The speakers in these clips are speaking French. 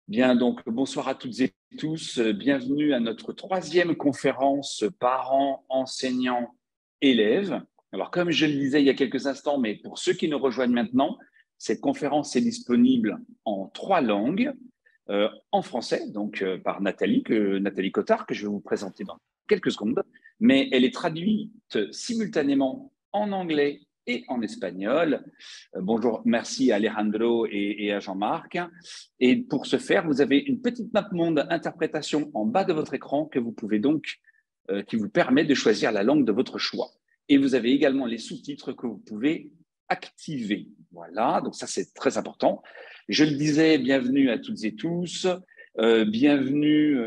Bien, donc bonsoir à toutes et tous. Bienvenue à notre troisième conférence parents, enseignants, élèves. Alors, comme je le disais il y a quelques instants, mais pour ceux qui nous rejoignent maintenant, cette conférence est disponible en trois langues. En français, donc par Nathalie Cotard, que je vais vous présenter dans quelques secondes, mais elle est traduite simultanément en anglais et en espagnol. Bonjour, merci à Alejandro et à Jean-Marc. Et pour ce faire, vous avez une petite map monde interprétation en bas de votre écran que vous pouvez donc, qui vous permet de choisir la langue de votre choix. Et vous avez également les sous-titres que vous pouvez activer. Voilà, donc ça c'est très important. Je le disais, bienvenue à toutes et tous, bienvenue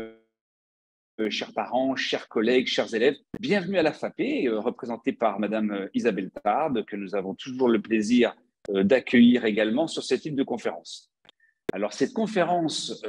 chers parents, chers collègues, chers élèves, bienvenue à la FAPE, représentée par Madame Isabelle Tarde, que nous avons toujours le plaisir d'accueillir également sur ce type de conférence. Alors, cette conférence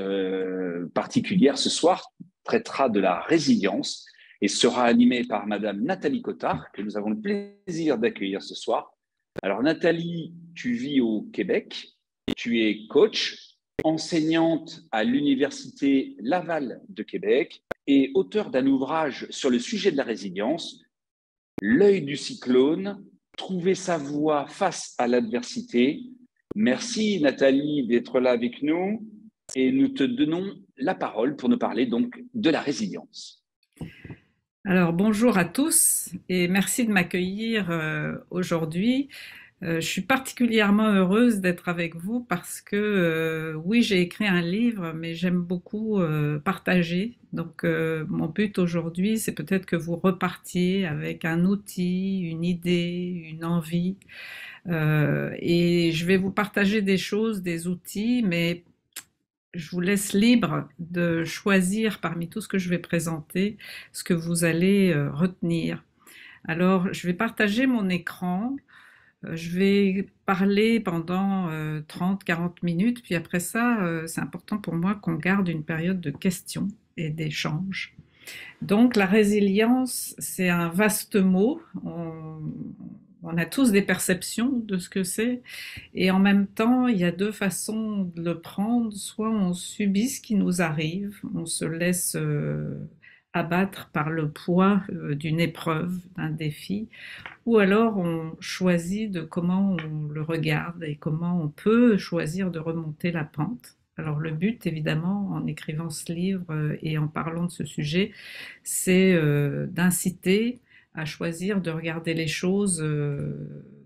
particulière ce soir traitera de la résilience et sera animée par Madame Nathalie Cotard, que nous avons le plaisir d'accueillir ce soir. Alors, Nathalie, tu vis au Québec, tu es coach, enseignante à l'Université Laval de Québec et auteur d'un ouvrage sur le sujet de la résilience, L'œil du cyclone, trouver sa voie face à l'adversité. Merci Nathalie d'être là avec nous et nous te donnons la parole pour nous parler donc de la résilience. Alors bonjour à tous et merci de m'accueillir aujourd'hui. Je suis particulièrement heureuse d'être avec vous parce que oui, j'ai écrit un livre, mais j'aime beaucoup partager. Donc mon but aujourd'hui, c'est peut-être que vous repartiez avec un outil, une idée, une envie. Et je vais vous partager des choses, des outils, mais je vous laisse libre de choisir parmi tout ce que je vais présenter, ce que vous allez retenir. Alors, je vais partager mon écran. Je vais parler pendant 30-40 minutes, puis après ça, c'est important pour moi qu'on garde une période de questions et d'échanges. Donc, la résilience, c'est un vaste mot. On a tous des perceptions de ce que c'est. Et en même temps, il y a deux façons de le prendre. Soit on subit ce qui nous arrive, on se laisse abattre par le poids d'une épreuve, d'un défi, ou alors on choisit de comment on le regarde et comment on peut choisir de remonter la pente. Alors le but, évidemment, en écrivant ce livre et en parlant de ce sujet, c'est d'inciter à choisir de regarder les choses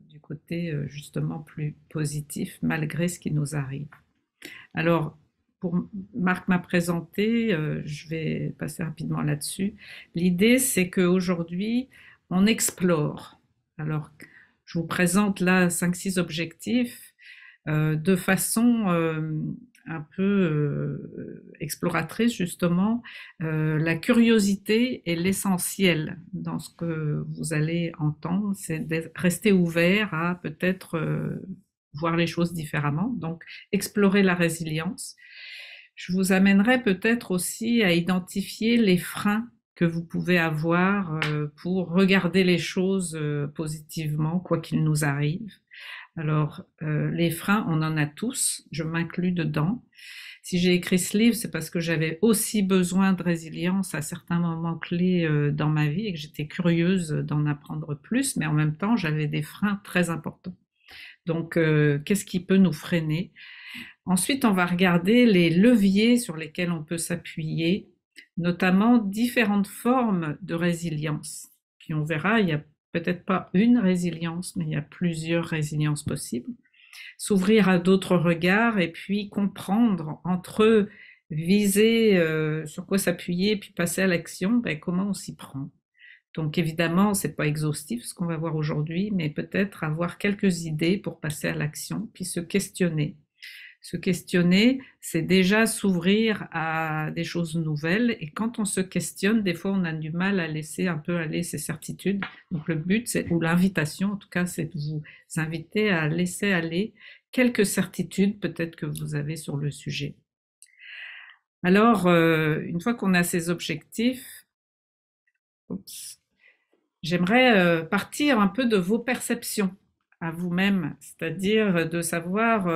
du côté justement plus positif, malgré ce qui nous arrive. Alors, pour Marc m'a présenté, je vais passer rapidement là-dessus. L'idée, c'est qu'aujourd'hui, on explore. Alors, je vous présente là 5-6 objectifs de façon un peu exploratrice, justement. La curiosité est l'essentiel dans ce que vous allez entendre, c'est de rester ouvert à peut-être voir les choses différemment. Donc, explorer la résilience. Je vous amènerai peut-être aussi à identifier les freins que vous pouvez avoir pour regarder les choses positivement, quoi qu'il nous arrive. Alors, les freins, on en a tous, je m'inclus dedans. Si j'ai écrit ce livre, c'est parce que j'avais aussi besoin de résilience à certains moments clés dans ma vie et que j'étais curieuse d'en apprendre plus, mais en même temps, j'avais des freins très importants. Donc, qu'est-ce qui peut nous freiner? Ensuite, on va regarder les leviers sur lesquels on peut s'appuyer, notamment différentes formes de résilience. Puis on verra, il n'y a peut-être pas une résilience, mais il y a plusieurs résiliences possibles. S'ouvrir à d'autres regards et puis comprendre entre viser sur quoi s'appuyer puis passer à l'action, ben, comment on s'y prend. Donc évidemment, c'est pas exhaustif ce qu'on va voir aujourd'hui, mais peut-être avoir quelques idées pour passer à l'action, puis se questionner. Se questionner, c'est déjà s'ouvrir à des choses nouvelles. Et quand on se questionne, des fois, on a du mal à laisser un peu aller ses certitudes. Donc le but, c'est, ou l'invitation en tout cas, c'est de vous inviter à laisser aller quelques certitudes peut-être que vous avez sur le sujet. Alors, une fois qu'on a ces objectifs, j'aimerais partir un peu de vos perceptions à vous-même, c'est-à-dire de savoir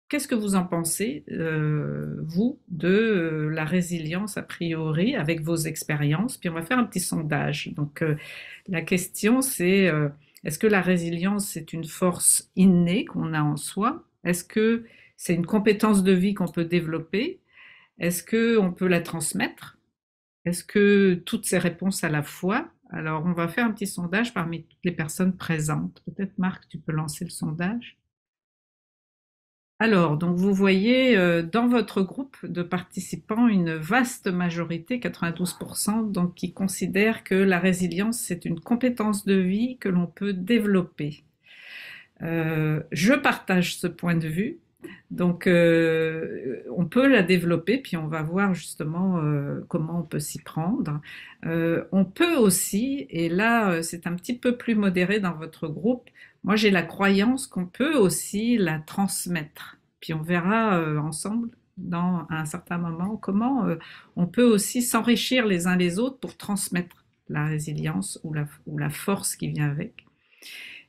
qu'est-ce que vous en pensez, vous, de la résilience a priori avec vos expériences? Puis on va faire un petit sondage. Donc la question c'est est-ce que la résilience c'est une force innée qu'on a en soi? Est-ce que c'est une compétence de vie qu'on peut développer? Est-ce que on peut la transmettre? Est-ce que toutes ces réponses à la fois? Alors on va faire un petit sondage parmi toutes les personnes présentes. Peut-être Marc, tu peux lancer le sondage. Alors, donc vous voyez dans votre groupe de participants une vaste majorité, 92%, donc qui considèrent que la résilience, c'est une compétence de vie que l'on peut développer. Je partage ce point de vue. Donc, on peut la développer, puis on va voir justement comment on peut s'y prendre. On peut aussi, et là c'est un petit peu plus modéré dans votre groupe, moi j'ai la croyance qu'on peut aussi la transmettre. Puis on verra ensemble à un certain moment comment on peut aussi s'enrichir les uns les autres pour transmettre la résilience ou la force qui vient avec.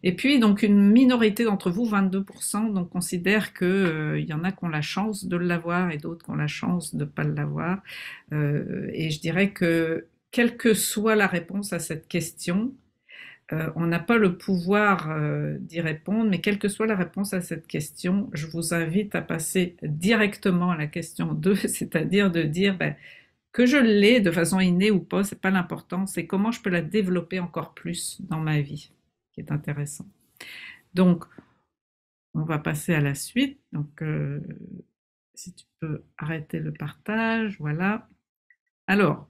Et puis, donc, une minorité d'entre vous, 22%, donc, considère que, y en a qui ont la chance de l'avoir et d'autres qui ont la chance de ne pas l'avoir. Et je dirais que, quelle que soit la réponse à cette question, on n'a pas le pouvoir d'y répondre, mais quelle que soit la réponse à cette question, je vous invite à passer directement à la question 2, c'est-à-dire de dire ben, que je l'ai de façon innée ou pas, c'est pas l'important, c'est comment je peux la développer encore plus dans ma vie, qui est intéressant. Donc, on va passer à la suite. Donc, si tu peux arrêter le partage, voilà. Alors,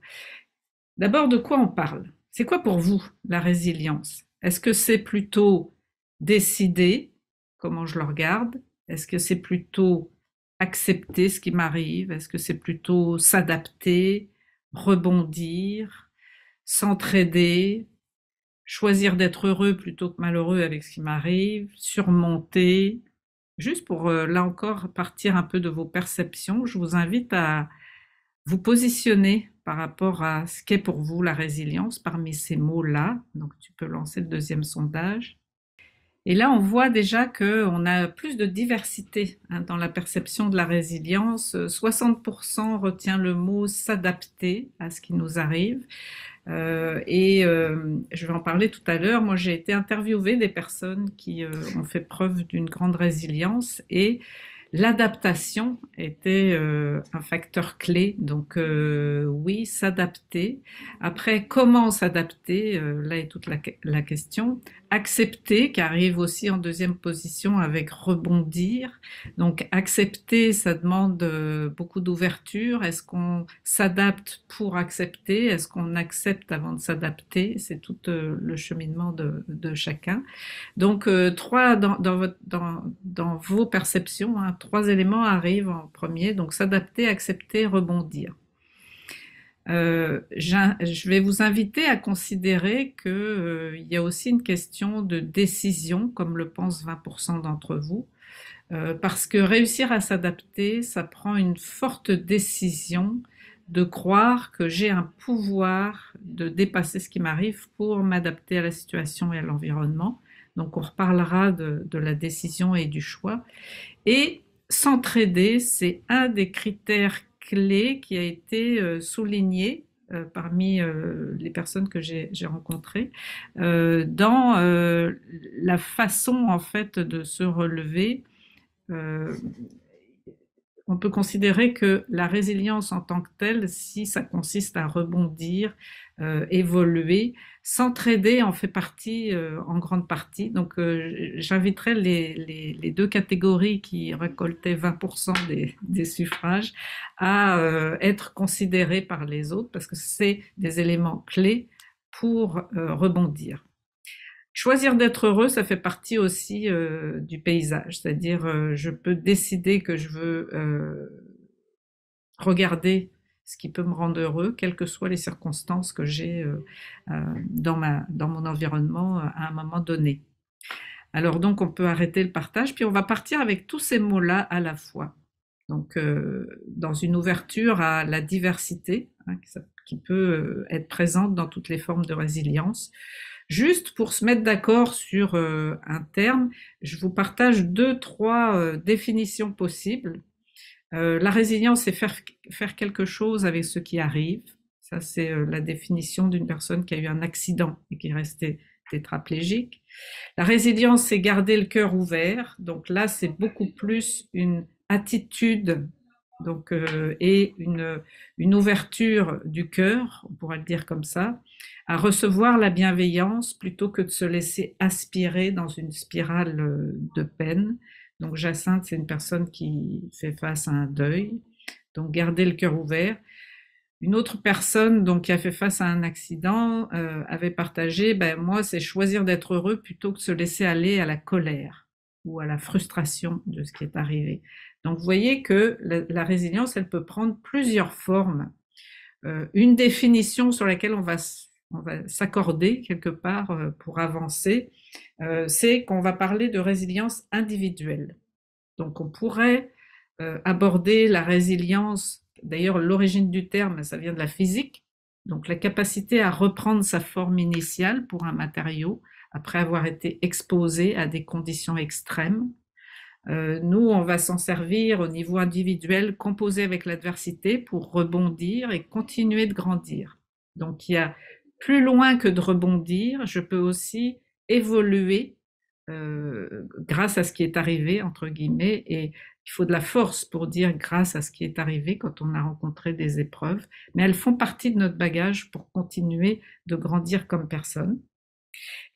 d'abord, de quoi on parle? C'est quoi pour vous la résilience? Est-ce que c'est plutôt décider comment je le regarde? Est-ce que c'est plutôt accepter ce qui m'arrive? Est-ce que c'est plutôt s'adapter, rebondir, s'entraider, choisir d'être heureux plutôt que malheureux avec ce qui m'arrive, surmonter? Juste pour, là encore, partir un peu de vos perceptions, je vous invite à vous positionner par rapport à ce qu'est pour vous la résilience parmi ces mots-là. Donc, tu peux lancer le deuxième sondage. Et là, on voit déjà qu'on a plus de diversité dans la perception de la résilience. 60% retient le mot s'adapter à ce qui nous arrive. Je vais en parler tout à l'heure. Moi, j'ai été interviewée des personnes qui ont fait preuve d'une grande résilience et l'adaptation était un facteur clé. Donc oui, s'adapter. Après, comment s'adapter? Là est toute la question. Accepter, qui arrive aussi en deuxième position avec rebondir. Donc accepter, ça demande beaucoup d'ouverture. Est-ce qu'on s'adapte pour accepter? Est-ce qu'on accepte avant de s'adapter? C'est tout le cheminement de chacun. Donc, trois dans vos perceptions, hein, trois éléments arrivent en premier. Donc, s'adapter, accepter, rebondir. Je vais vous inviter à considérer qu'il y a aussi une question de décision, comme le pensent 20% d'entre vous, parce que réussir à s'adapter, ça prend une forte décision de croire que j'ai un pouvoir de dépasser ce qui m'arrive pour m'adapter à la situation et à l'environnement. Donc on reparlera de la décision et du choix. Et s'entraider, c'est un des critères clés qui a été souligné parmi les personnes que j'ai rencontrées dans la façon en fait de se relever. On peut considérer que la résilience en tant que telle, si ça consiste à rebondir, évoluer, s'entraider en fait partie, en grande partie. Donc, j'inviterai les deux catégories qui récoltaient 20% des suffrages à être considérées par les autres parce que c'est des éléments clés pour rebondir. Choisir d'être heureux, ça fait partie aussi du paysage, c'est-à-dire je peux décider que je veux regarder ce qui peut me rendre heureux, quelles que soient les circonstances que j'ai dans mon environnement à un moment donné. Alors donc on peut arrêter le partage, puis on va partir avec tous ces mots-là à la fois. Donc dans une ouverture à la diversité hein, qui peut être présente dans toutes les formes de résilience. Juste pour se mettre d'accord sur un terme, je vous partage deux, trois définitions possibles. La résilience, c'est faire quelque chose avec ce qui arrive. Ça, c'est la définition d'une personne qui a eu un accident et qui est restée tétraplégique. La résilience, c'est garder le cœur ouvert. Donc là, c'est beaucoup plus une attitude donc, et une ouverture du cœur, on pourrait le dire comme ça, à recevoir la bienveillance plutôt que de se laisser aspirer dans une spirale de peine. Donc Jacinthe, c'est une personne qui fait face à un deuil, donc garder le cœur ouvert. Une autre personne donc qui a fait face à un accident avait partagé, ben moi c'est choisir d'être heureux plutôt que de se laisser aller à la colère ou à la frustration de ce qui est arrivé. Donc vous voyez que la résilience, elle peut prendre plusieurs formes. Une définition sur laquelle on va s'accorder quelque part pour avancer, c'est qu'on va parler de résilience individuelle. Donc on pourrait aborder la résilience, d'ailleurs l'origine du terme, ça vient de la physique, donc la capacité à reprendre sa forme initiale pour un matériau après avoir été exposé à des conditions extrêmes. Nous, on va s'en servir au niveau individuel, composer avec l'adversité pour rebondir et continuer de grandir. Donc il y a plus loin que de rebondir, je peux aussi évoluer grâce à ce qui est arrivé, entre guillemets, et il faut de la force pour dire grâce à ce qui est arrivé quand on a rencontré des épreuves, mais elles font partie de notre bagage pour continuer de grandir comme personne.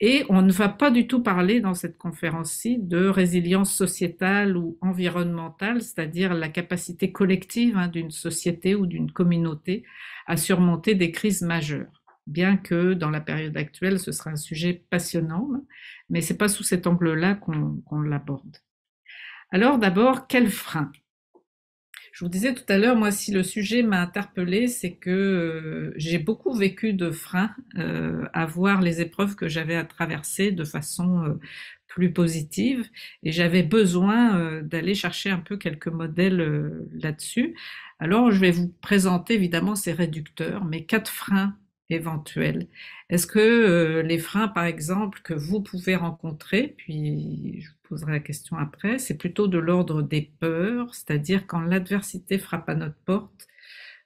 Et on ne va pas du tout parler dans cette conférence-ci de résilience sociétale ou environnementale, c'est-à-dire la capacité collective d'une société ou d'une communauté à surmonter des crises majeures. Bien que dans la période actuelle, ce sera un sujet passionnant, mais c'est pas sous cet angle-là qu'on l'aborde. Alors d'abord, quels freins? Je vous disais tout à l'heure, moi, si le sujet m'a interpellée, c'est que j'ai beaucoup vécu de freins à voir les épreuves que j'avais à traverser de façon plus positive, et j'avais besoin d'aller chercher un peu quelques modèles là-dessus. Alors, je vais vous présenter évidemment ces réducteurs, mais 4 freins éventuels. Est-ce que les freins, par exemple, que vous pouvez rencontrer, puis je vous poserai la question après, c'est plutôt de l'ordre des peurs, c'est-à-dire quand l'adversité frappe à notre porte,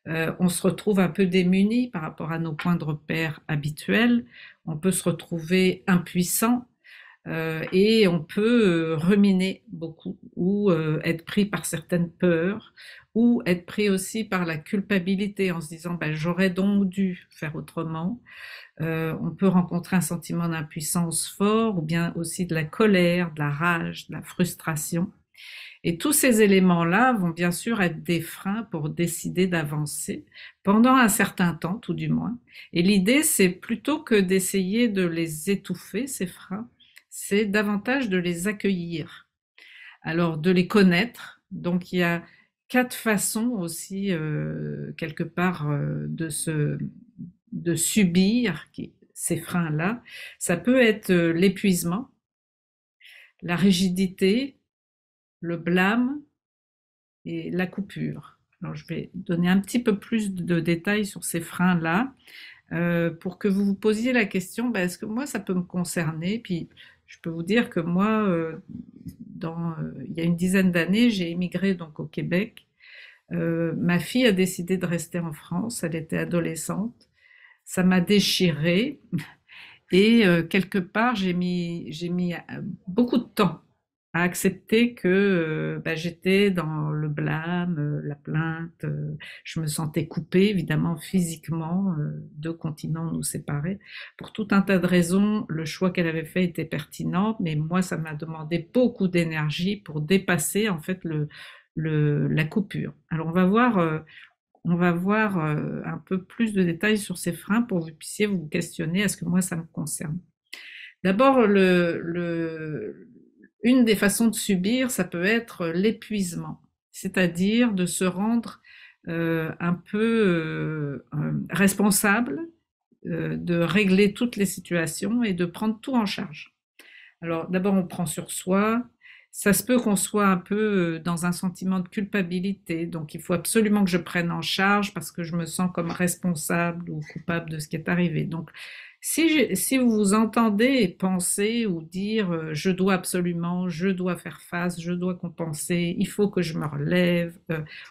on se retrouve un peu démuni par rapport à nos points de repère habituels, on peut se retrouver impuissant, et on peut ruminer beaucoup ou être pris par certaines peurs ou être pris aussi par la culpabilité en se disant ben, j'aurais donc dû faire autrement. On peut rencontrer un sentiment d'impuissance fort ou bien aussi de la colère, de la rage, de la frustration. Et tous ces éléments-là vont bien sûr être des freins pour décider d'avancer pendant un certain temps, tout du moins. Et l'idée, c'est plutôt que d'essayer de les étouffer, ces freins, c'est davantage de les accueillir. Alors, de les connaître. Donc, il y a 4 façons aussi, quelque part, de subir ces freins-là. Ça peut être l'épuisement, la rigidité, le blâme et la coupure. Alors, je vais donner un petit peu plus de détails sur ces freins-là pour que vous vous posiez la question, ben, est-ce que moi, ça peut me concerner? Puis, je peux vous dire que moi, il y a une dizaine d'années, j'ai émigré donc au Québec. Ma fille a décidé de rester en France, elle était adolescente. Ça m'a déchirée et quelque part, j'ai mis beaucoup de temps à accepter que j'étais dans le blâme, la plainte, je me sentais coupée évidemment physiquement, 2 continents nous séparaient. Pour tout un tas de raisons, le choix qu'elle avait fait était pertinent, mais moi ça m'a demandé beaucoup d'énergie pour dépasser en fait la coupure. Alors on va voir un peu plus de détails sur ces freins pour que vous puissiez vous questionner, est-ce que moi ça me concerne? D'abord, une des façons de subir, ça peut être l'épuisement, c'est-à-dire de se rendre un peu responsable, de régler toutes les situations et de prendre tout en charge. Alors d'abord, on prend sur soi. Ça se peut qu'on soit un peu dans un sentiment de culpabilité, donc il faut absolument que je prenne en charge parce que je me sens comme responsable ou coupable de ce qui est arrivé. Donc Si vous vous entendez penser ou dire je dois absolument, je dois faire face, je dois compenser, il faut que je me relève,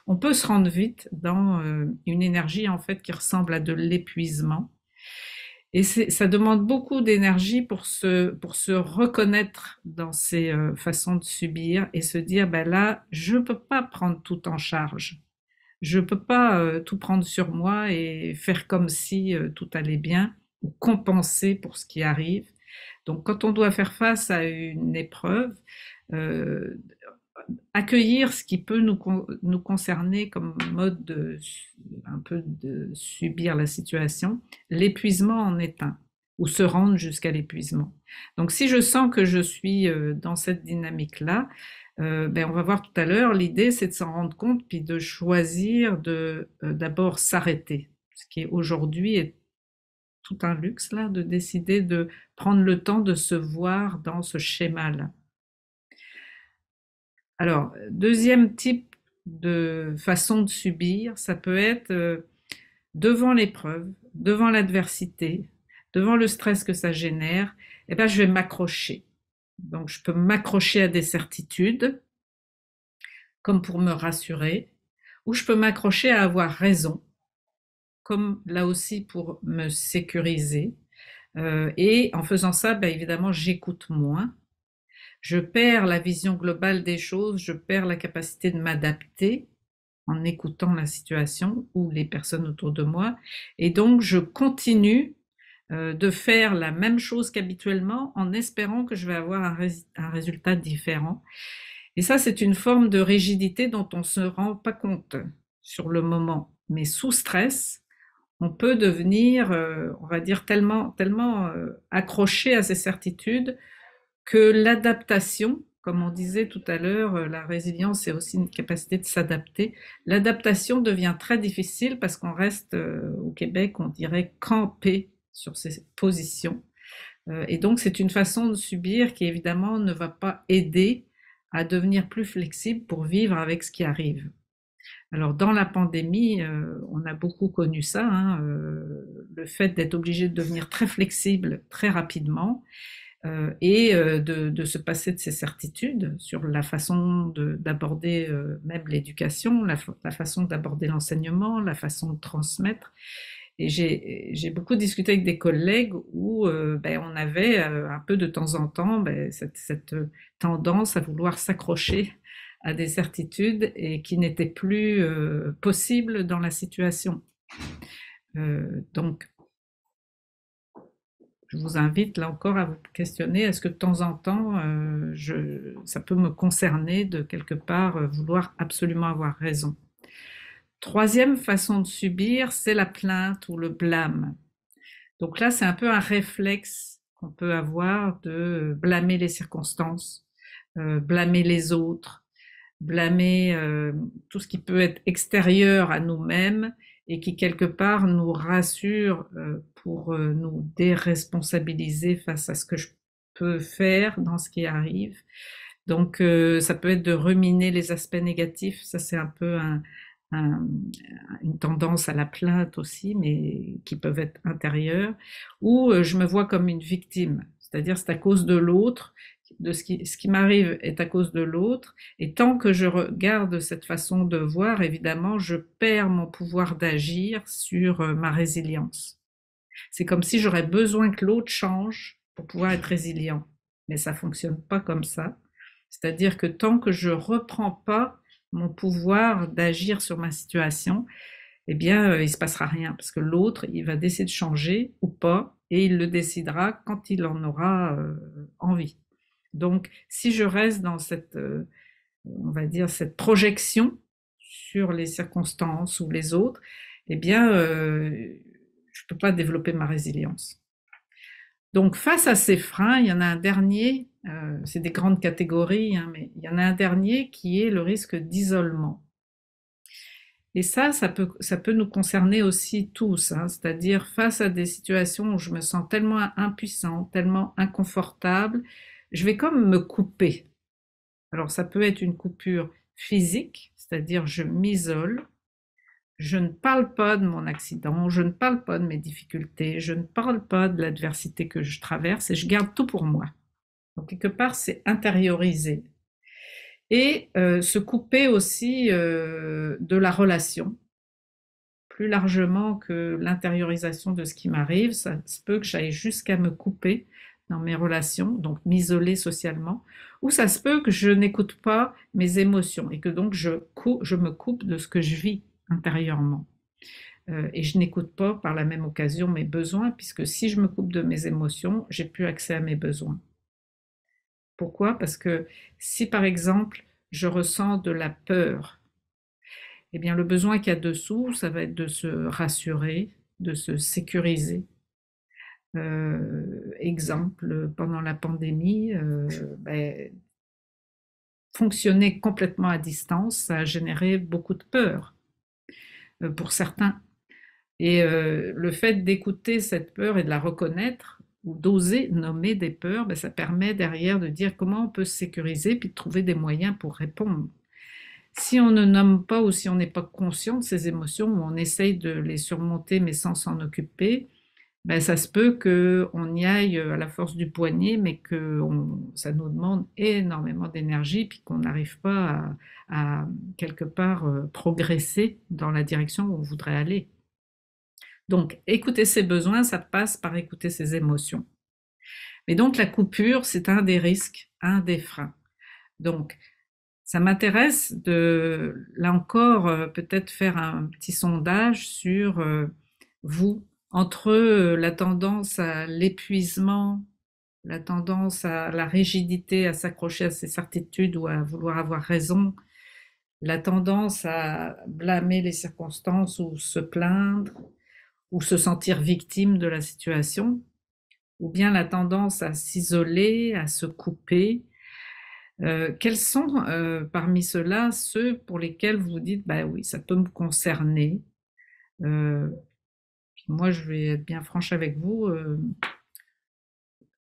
on peut se rendre vite dans une énergie en fait qui ressemble à de l'épuisement. Et ça demande beaucoup d'énergie pour se reconnaître dans ces façons de subir et se dire, ben là, je ne peux pas prendre tout en charge. Je ne peux pas tout prendre sur moi et faire comme si tout allait bien ou compenser pour ce qui arrive. Donc, quand on doit faire face à une épreuve, euh, accueillir ce qui peut nous concerner comme mode un peu de subir la situation, l'épuisement en est un, ou se rendre jusqu'à l'épuisement. Donc si je sens que je suis dans cette dynamique-là, ben on va voir tout à l'heure, l'idée c'est de s'en rendre compte puis de choisir de d'abord s'arrêter, ce qui aujourd'hui est tout un luxe là, de décider de prendre le temps de se voir dans ce schéma-là. Alors, deuxième type de façon de subir, ça peut être devant l'épreuve, devant l'adversité, devant le stress que ça génère, eh ben, je vais m'accrocher. Donc, je peux m'accrocher à des certitudes, comme pour me rassurer, ou je peux m'accrocher à avoir raison, comme là aussi pour me sécuriser. Et en faisant ça, ben, évidemment, j'écoute moins. Je perds la vision globale des choses, je perds la capacité de m'adapter en écoutant la situation ou les personnes autour de moi. Et donc, je continue de faire la même chose qu'habituellement en espérant que je vais avoir un résultat différent. Et ça, c'est une forme de rigidité dont on ne se rend pas compte sur le moment. Mais sous stress, on peut devenir, on va dire, tellement accroché à ses certitudes que l'adaptation, comme on disait tout à l'heure, la résilience c'est aussi une capacité de s'adapter. L'adaptation devient très difficile parce qu'on reste au Québec, on dirait campé sur ses positions. Et donc c'est une façon de subir qui évidemment ne va pas aider à devenir plus flexible pour vivre avec ce qui arrive. Alors dans la pandémie, on a beaucoup connu ça, hein, le fait d'être obligé de devenir très flexible très rapidement et de se passer de ses certitudes sur la façon d'aborder même l'éducation, la façon d'aborder l'enseignement, la façon de transmettre. Et j'ai beaucoup discuté avec des collègues où ben, on avait un peu de temps en temps ben, cette tendance à vouloir s'accrocher à des certitudes et qui n'étaient plus possibles dans la situation. Donc, je vous invite là encore à vous questionner, est-ce que de temps en temps, ça peut me concerner de quelque part vouloir absolument avoir raison. Troisième façon de subir, c'est la plainte ou le blâme. Donc là, c'est un peu un réflexe qu'on peut avoir de blâmer les circonstances, blâmer les autres, blâmer tout ce qui peut être extérieur à nous-mêmes et qui quelque part nous rassure pour nous déresponsabiliser face à ce que je peux faire dans ce qui arrive. Donc ça peut être de ruminer les aspects négatifs, ça c'est un peu un, une tendance à la plainte aussi, mais qui peuvent être intérieures, ou je me vois comme une victime, c'est-à-dire c'est à cause de l'autre, de ce qui m'arrive est à cause de l'autre, et tant que je regarde cette façon de voir, évidemment, je perds mon pouvoir d'agir sur ma résilience. C'est comme si j'aurais besoin que l'autre change pour pouvoir être résilient, mais ça fonctionne pas comme ça. C'est-à-dire que tant que je reprends pas mon pouvoir d'agir sur ma situation, eh bien, il se passera rien parce que l'autre, il va décider de changer ou pas et il le décidera quand il en aura envie. Donc, si je reste dans cette, on va dire, cette projection sur les circonstances ou les autres, eh bien, je ne peux pas développer ma résilience. Donc, face à ces freins, il y en a un dernier, c'est des grandes catégories, hein, mais il y en a un dernier qui est le risque d'isolement. Et ça peut nous concerner aussi tous, hein, c'est-à-dire face à des situations où je me sens tellement impuissant, tellement inconfortable, je vais comme me couper. Alors ça peut être une coupure physique, c'est-à-dire je m'isole, je ne parle pas de mon accident, je ne parle pas de mes difficultés, je ne parle pas de l'adversité que je traverse et je garde tout pour moi. Donc quelque part, c'est intérioriser. Et se couper aussi de la relation, plus largement que l'intériorisation de ce qui m'arrive. Ça se peut que j'aille jusqu'à me couper dans mes relations, donc m'isoler socialement, ou ça se peut que je n'écoute pas mes émotions et que donc je me coupe de ce que je vis intérieurement. Et je n'écoute pas par la même occasion mes besoins, puisque si je me coupe de mes émotions, j'ai plus accès à mes besoins. Pourquoi? Parce que si par exemple je ressens de la peur, eh bien le besoin qu'il y a dessous, ça va être de se rassurer, de se sécuriser. Exemple, pendant la pandémie, ben, fonctionner complètement à distance, ça a généré beaucoup de peur pour certains. Et le fait d'écouter cette peur et de la reconnaître, ou d'oser nommer des peurs, ben, ça permet derrière de dire comment on peut se sécuriser, puis de trouver des moyens pour répondre. Si on ne nomme pas ou si on n'est pas conscient de ces émotions, ou on essaye de les surmonter mais sans s'en occuper, ben, ça se peut qu'on y aille à la force du poignet, mais que ça nous demande énormément d'énergie, puis qu'on n'arrive pas à quelque part progresser dans la direction où on voudrait aller. Donc, écouter ses besoins, ça passe par écouter ses émotions. Mais donc, la coupure, c'est un des risques, un des freins. Donc, ça m'intéresse de, là encore, peut-être faire un petit sondage sur vous, entre la tendance à l'épuisement, la tendance à la rigidité, à s'accrocher à ses certitudes ou à vouloir avoir raison, la tendance à blâmer les circonstances ou se plaindre, ou se sentir victime de la situation, ou bien la tendance à s'isoler, à se couper. Quels sont parmi ceux-là ceux pour lesquels vous dites, bah oui, ça peut me concerner. Euh, Moi, je vais être bien franche avec vous.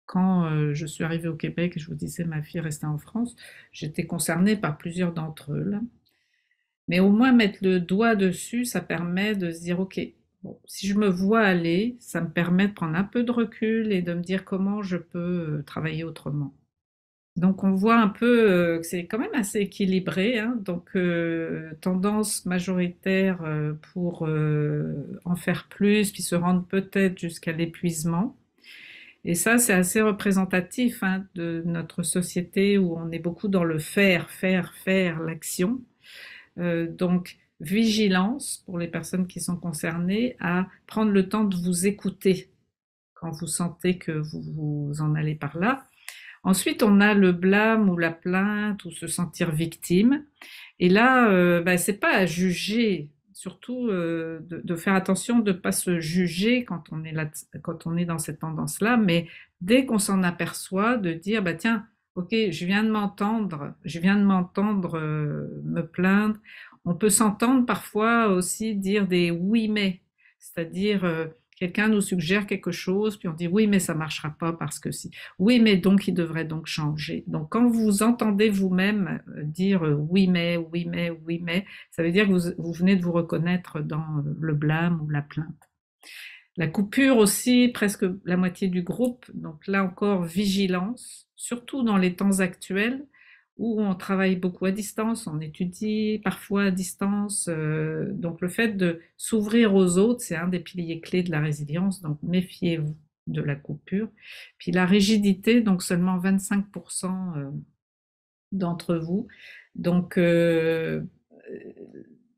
Quand je suis arrivée au Québec, je vous disais, ma fille restait en France, j'étais concernée par plusieurs d'entre eux, là. Mais au moins mettre le doigt dessus, ça permet de se dire, OK, bon, si je me vois aller, ça me permet de prendre un peu de recul et de me dire comment je peux travailler autrement. Donc on voit un peu que c'est quand même assez équilibré, hein. Donc tendance majoritaire pour en faire plus, puis se rendre peut-être jusqu'à l'épuisement. Et ça, c'est assez représentatif, hein, de notre société où on est beaucoup dans le faire, faire, faire, l'action. Donc, vigilance pour les personnes qui sont concernées à prendre le temps de vous écouter quand vous sentez que vous en allez par là. Ensuite, on a le blâme ou la plainte ou se sentir victime. Et là, bah, c'est pas à juger, surtout de faire attention de ne pas se juger quand on est là, quand on est dans cette tendance-là, mais dès qu'on s'en aperçoit, de dire, bah tiens, ok, je viens de m'entendre me plaindre. On peut s'entendre parfois aussi dire des oui mais, c'est-à-dire quelqu'un nous suggère quelque chose, puis on dit oui mais ça marchera pas parce que si. Oui, mais donc il devrait donc changer. Donc quand vous entendez vous-même dire oui, mais, oui, mais, oui, mais, ça veut dire que vous venez de vous reconnaître dans le blâme ou la plainte. La coupure aussi, presque la moitié du groupe. Donc là encore, vigilance, surtout dans les temps actuels où on travaille beaucoup à distance, on étudie parfois à distance. Donc le fait de s'ouvrir aux autres, c'est un des piliers clés de la résilience. Donc méfiez-vous de la coupure. Puis la rigidité, donc seulement 25% d'entre vous. Donc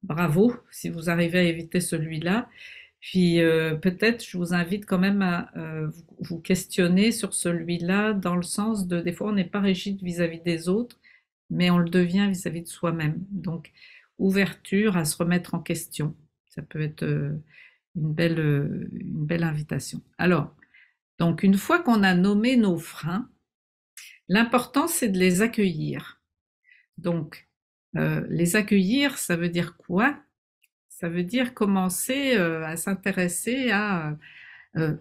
bravo si vous arrivez à éviter celui-là. Puis peut-être je vous invite quand même à vous questionner sur celui-là dans le sens de des fois on n'est pas rigide vis-à-vis des autres, mais on le devient vis-à-vis de soi-même. Donc ouverture à se remettre en question. Ça peut être une belle invitation. Alors, donc une fois qu'on a nommé nos freins, l'important c'est de les accueillir. Donc les accueillir, ça veut dire quoi? Ça veut dire commencer à s'intéresser à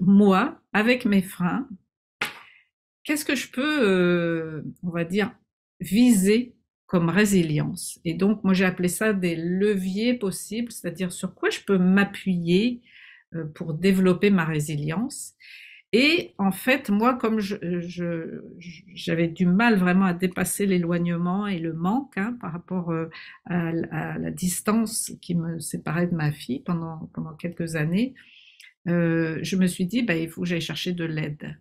moi, avec mes freins, qu'est-ce que je peux, on va dire, viser comme résilience. Et donc, moi, j'ai appelé ça des leviers possibles, c'est-à-dire sur quoi je peux m'appuyer pour développer ma résilience. Et en fait, moi, comme j'avais du mal vraiment à dépasser l'éloignement et le manque par rapport à la distance qui me séparait de ma fille pendant quelques années, je me suis dit, bah, il faut que j'aille chercher de l'aide.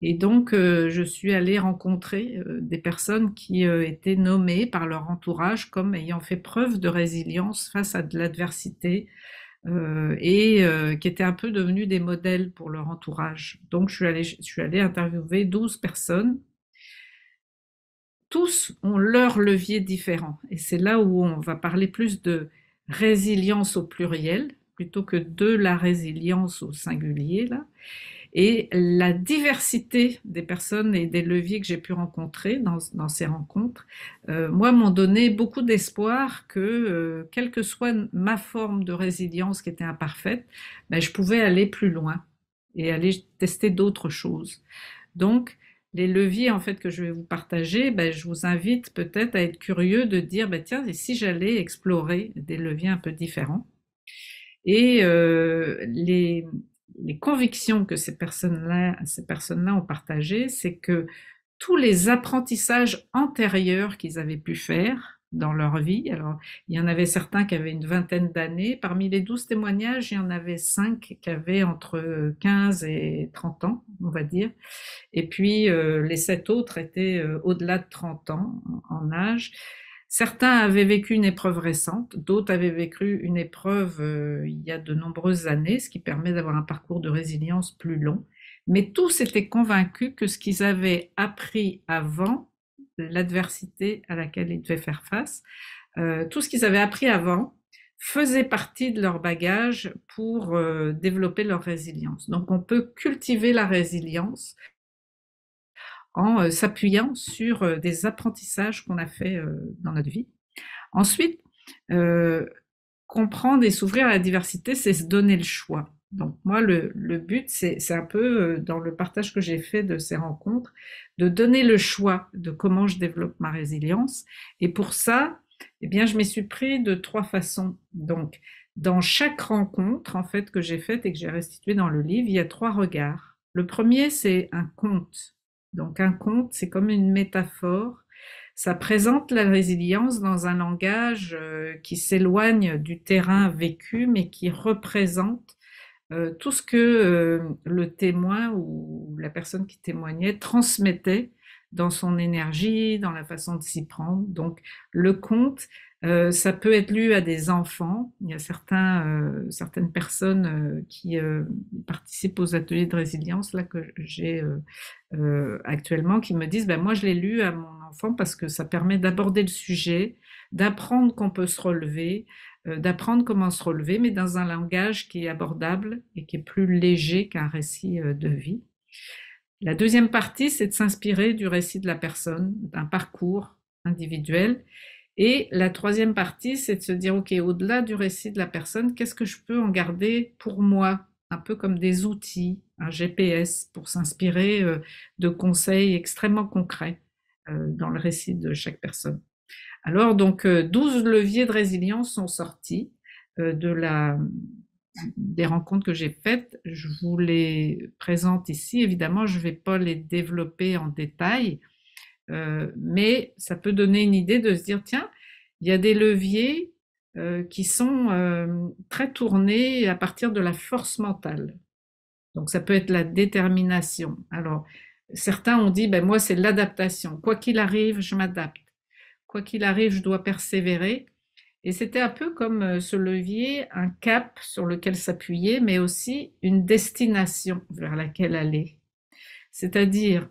Et donc, je suis allée rencontrer des personnes qui étaient nommées par leur entourage comme ayant fait preuve de résilience face à de l'adversité et qui étaient un peu devenues des modèles pour leur entourage. Donc, je suis allée interviewer 12 personnes. Tous ont leur levier différent. Et c'est là où on va parler plus de résilience au pluriel plutôt que de la résilience au singulier, là. Et la diversité des personnes et des leviers que j'ai pu rencontrer dans ces rencontres, moi, m'ont donné beaucoup d'espoir que, quelle que soit ma forme de résilience qui était imparfaite, ben, je pouvais aller plus loin et aller tester d'autres choses. Donc, les leviers en fait que je vais vous partager, ben, je vous invite peut-être à être curieux de dire, ben, tiens, et si j'allais explorer des leviers un peu différents. Et les convictions que ces personnes-là ont partagées, c'est que tous les apprentissages antérieurs qu'ils avaient pu faire dans leur vie, alors il y en avait certains qui avaient une vingtaine d'années, parmi les 12 témoignages, il y en avait 5 qui avaient entre 15 et 30 ans, on va dire, et puis les 7 autres étaient au-delà de 30 ans en âge. Certains avaient vécu une épreuve récente, d'autres avaient vécu une épreuve il y a de nombreuses années, ce qui permet d'avoir un parcours de résilience plus long. Mais tous étaient convaincus que ce qu'ils avaient appris avant l'adversité à laquelle ils devaient faire face, tout ce qu'ils avaient appris avant faisait partie de leur bagage pour développer leur résilience. Donc on peut cultiver la résilience en s'appuyant sur des apprentissages qu'on a fait dans notre vie. Ensuite, euh, comprendre et s'ouvrir à la diversité, c'est se donner le choix. Donc moi, le but, c'est un peu dans le partage que j'ai fait de ces rencontres, de donner le choix de comment je développe ma résilience. Et pour ça, eh bien, je m'y suis pris de 3 façons. Donc, dans chaque rencontre en fait que j'ai faite et que j'ai restituée dans le livre, il y a 3 regards. Le premier, c'est un conte. Donc un conte, c'est comme une métaphore. Ça présente la résilience dans un langage qui s'éloigne du terrain vécu, mais qui représente tout ce que le témoin ou la personne qui témoignait transmettait dans son énergie, dans la façon de s'y prendre. Donc le conte, ça peut être lu à des enfants. Il y a certaines personnes qui participent aux ateliers de résilience là que j'ai actuellement qui me disent, ben moi je l'ai lu à mon enfant parce que ça permet d'aborder le sujet, d'apprendre qu'on peut se relever, d'apprendre comment se relever, mais dans un langage qui est abordable et qui est plus léger qu'un récit de vie. La deuxième partie, c'est de s'inspirer du récit de la personne, d'un parcours individuel. Et la troisième partie, c'est de se dire, OK, au-delà du récit de la personne, qu'est-ce que je peux en garder pour moi? Un peu comme des outils, un GPS, pour s'inspirer de conseils extrêmement concrets dans le récit de chaque personne. Alors, donc, 12 leviers de résilience sont sortis de des rencontres que j'ai faites. Je vous les présente ici. Évidemment, je ne vais pas les développer en détail, mais ça peut donner une idée de se dire, tiens, il y a des leviers qui sont très tournés à partir de la force mentale. Donc ça peut être la détermination. Alors, certains ont dit, ben moi c'est l'adaptation. Quoi qu'il arrive, je m'adapte. Quoi qu'il arrive, je dois persévérer. Et c'était un peu comme ce levier, un cap sur lequel s'appuyer, mais aussi une destination vers laquelle aller. C'est-à-dire,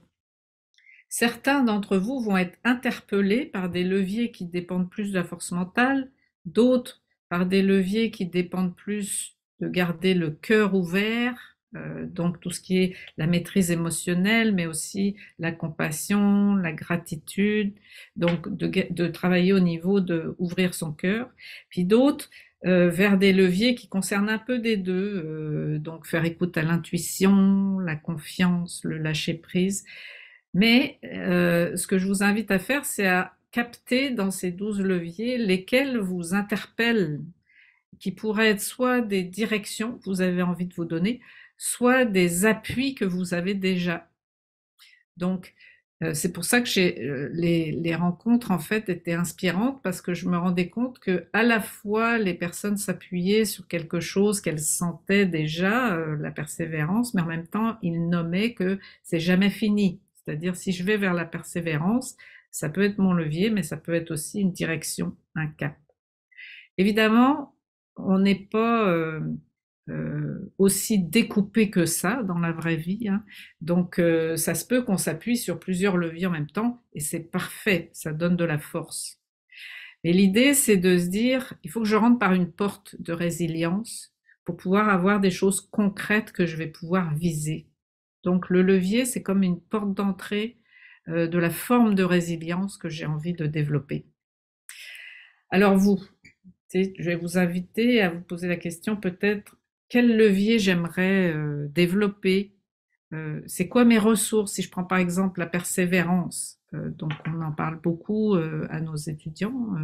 certains d'entre vous vont être interpellés par des leviers qui dépendent plus de la force mentale, d'autres par des leviers qui dépendent plus de garder le cœur ouvert, donc tout ce qui est la maîtrise émotionnelle, mais aussi la compassion, la gratitude, donc de travailler au niveau de ouvrir son cœur, puis d'autres vers des leviers qui concernent un peu des deux, donc faire écoute à l'intuition, la confiance, le lâcher prise. Mais ce que je vous invite à faire, c'est à capter dans ces 12 leviers lesquels vous interpellent, qui pourraient être soit des directions que vous avez envie de vous donner, soit des appuis que vous avez déjà. Donc, c'est pour ça que les rencontres en fait étaient inspirantes parce que je me rendais compte que à la fois les personnes s'appuyaient sur quelque chose qu'elles sentaient déjà, la persévérance, mais en même temps ils nommaient que c'est jamais fini. C'est-à-dire si je vais vers la persévérance, ça peut être mon levier, mais ça peut être aussi une direction, un cap. Évidemment, on n'est pas aussi découpé que ça dans la vraie vie, hein. Donc, ça se peut qu'on s'appuie sur plusieurs leviers en même temps et c'est parfait, ça donne de la force. Mais l'idée, c'est de se dire, il faut que je rentre par une porte de résilience pour pouvoir avoir des choses concrètes que je vais pouvoir viser. Donc, le levier, c'est comme une porte d'entrée de la forme de résilience que j'ai envie de développer. Alors vous, je vais vous inviter à vous poser la question peut-être quel levier j'aimerais développer, c'est quoi mes ressources si je prends par exemple la persévérance, donc on en parle beaucoup à nos étudiants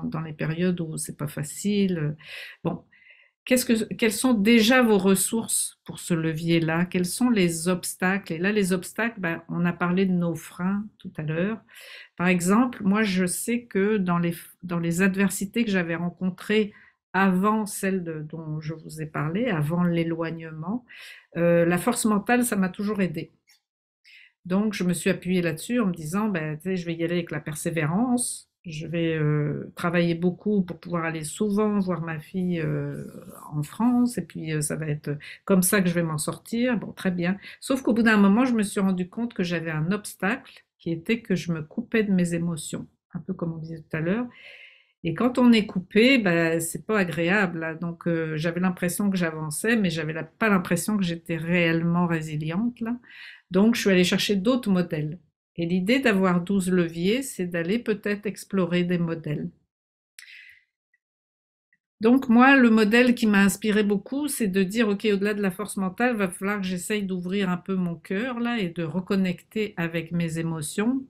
dans les périodes où c'est pas facile. Bon, quelles sont déjà vos ressources pour ce levier-là? Quels sont les obstacles? Et là, les obstacles, ben, on a parlé de nos freins tout à l'heure. Par exemple, moi, je sais que dans les adversités que j'avais rencontrées avant celles dont je vous ai parlé, avant l'éloignement, la force mentale, ça m'a toujours aidé. Donc, je me suis appuyée là-dessus en me disant, ben, tu sais, je vais y aller avec la persévérance. Je vais travailler beaucoup pour pouvoir aller souvent voir ma fille en France. Et puis, ça va être comme ça que je vais m'en sortir. Bon, très bien. Sauf qu'au bout d'un moment, je me suis rendu compte que j'avais un obstacle qui était que je me coupais de mes émotions. Un peu comme on disait tout à l'heure. Et quand on est coupé, ben, c'est pas agréable, là. Donc, j'avais l'impression que j'avançais, mais j'avais pas l'impression que j'étais réellement résiliente, là. Donc, je suis allée chercher d'autres modèles. Et l'idée d'avoir 12 leviers, c'est d'aller peut-être explorer des modèles. Donc, moi, le modèle qui m'a inspiré beaucoup, c'est de dire, OK, au-delà de la force mentale, il va falloir que j'essaye d'ouvrir un peu mon cœur, là, et de reconnecter avec mes émotions.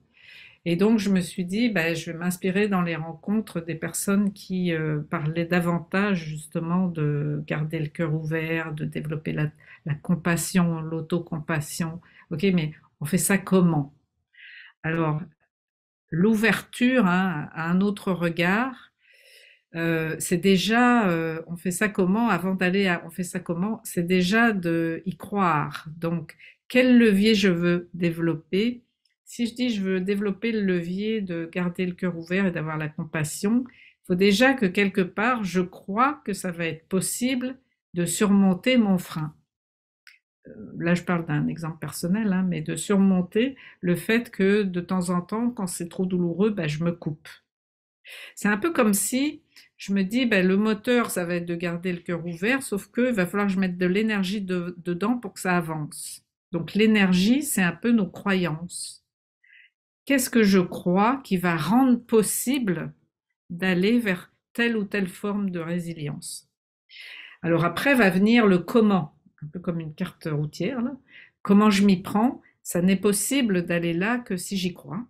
Et donc, je me suis dit, ben, je vais m'inspirer dans les rencontres des personnes qui parlaient davantage justement de garder le cœur ouvert, de développer la compassion, l'autocompassion. OK, mais on fait ça comment? Alors, l'ouverture hein, à un autre regard, c'est déjà, on fait ça comment? Avant d'aller à on fait ça comment? C'est déjà de y croire. Donc, quel levier je veux développer? Si je dis je veux développer le levier de garder le cœur ouvert et d'avoir la compassion, il faut déjà que quelque part je crois que ça va être possible de surmonter mon frein. Là, je parle d'un exemple personnel, hein, mais de surmonter le fait que de temps en temps, quand c'est trop douloureux, ben, je me coupe. C'est un peu comme si je me dis, ben, le moteur, ça va être de garder le cœur ouvert, sauf qu'il va falloir que je mette de l'énergie dedans pour que ça avance. Donc l'énergie, c'est un peu nos croyances. Qu'est-ce que je crois qui va rendre possible d'aller vers telle ou telle forme de résilience? Alors après va venir le comment, un peu comme une carte routière, là. Comment je m'y prends? Ça n'est possible d'aller là que si j'y crois.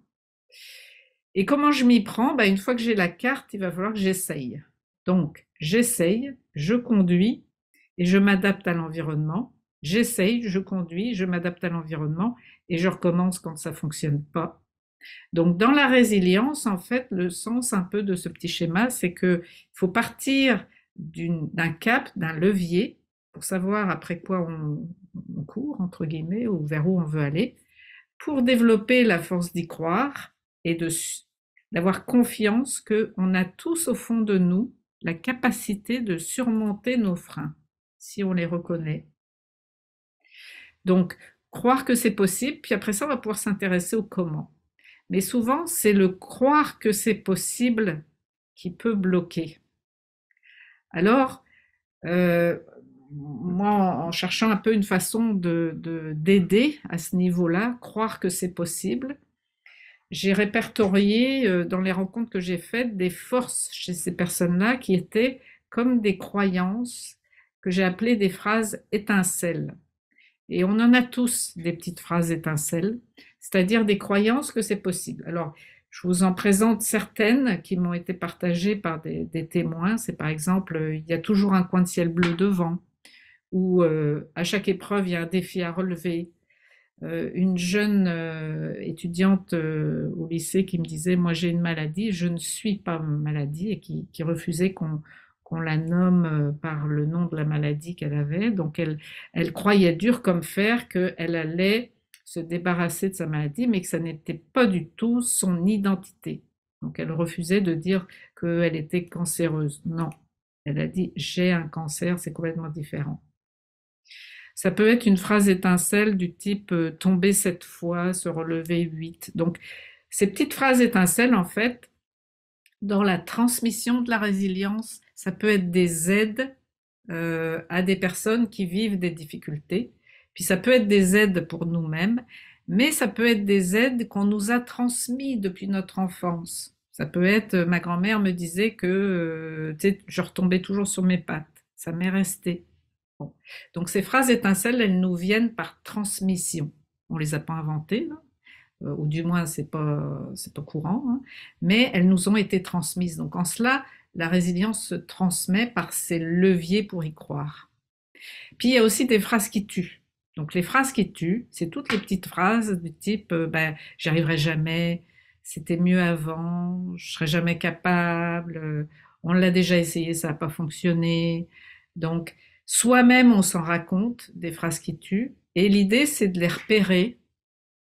Et comment je m'y prends? Ben, une fois que j'ai la carte, il va falloir que j'essaye. Donc, j'essaye, je conduis et je m'adapte à l'environnement. J'essaye, je conduis, je m'adapte à l'environnement et je recommence quand ça fonctionne pas. Donc, dans la résilience, en fait, le sens un peu de ce petit schéma, c'est que il faut partir d'un cap, d'un levier, pour savoir après quoi on court, entre guillemets, ou vers où on veut aller, pour développer la force d'y croire et d'avoir confiance qu'on a tous au fond de nous la capacité de surmonter nos freins, si on les reconnaît. Donc, croire que c'est possible, puis après ça, on va pouvoir s'intéresser au comment. Mais souvent, c'est le croire que c'est possible qui peut bloquer. Alors, moi, en cherchant un peu une façon d'aider à ce niveau-là, croire que c'est possible, j'ai répertorié dans les rencontres que j'ai faites des forces chez ces personnes-là qui étaient comme des croyances que j'ai appelées des phrases étincelles. Et on en a tous des petites phrases étincelles, c'est-à-dire des croyances que c'est possible. Alors, Je vous en présente certaines qui m'ont été partagées par des témoins. C'est par exemple, il y a toujours un coin de ciel bleu devant, ou à chaque épreuve, il y a un défi à relever. Une jeune étudiante au lycée qui me disait, moi j'ai une maladie, je ne suis pas maladie, et qui refusait qu'on la nomme par le nom de la maladie qu'elle avait. Donc elle croyait dur comme fer qu'elle allait se débarrasser de sa maladie, mais que ça n'était pas du tout son identité. Donc elle refusait de dire qu'elle était cancéreuse. Non, elle a dit j'ai un cancer, c'est complètement différent. Ça peut être une phrase étincelle du type tomber 7 fois, se relever 8. Donc, ces petites phrases étincelles, en fait, dans la transmission de la résilience, ça peut être des aides à des personnes qui vivent des difficultés. Puis ça peut être des aides pour nous-mêmes, mais ça peut être des aides qu'on nous a transmises depuis notre enfance. Ça peut être, ma grand-mère me disait que tu sais, je retombais toujours sur mes pattes. Ça m'est resté. Bon. Donc ces phrases étincelles, elles nous viennent par transmission. On les a pas inventées, là, ou du moins c'est pas courant, hein, mais elles nous ont été transmises. Donc en cela, la résilience se transmet par ces leviers pour y croire. Puis il y a aussi des phrases qui tuent. Donc les phrases qui tuent, c'est toutes les petites phrases du type ben, j'y arriverai jamais, c'était mieux avant, je serai jamais capable, on l'a déjà essayé, ça n'a pas fonctionné. Donc soi-même on s'en raconte des phrases qui tuent et l'idée c'est de les repérer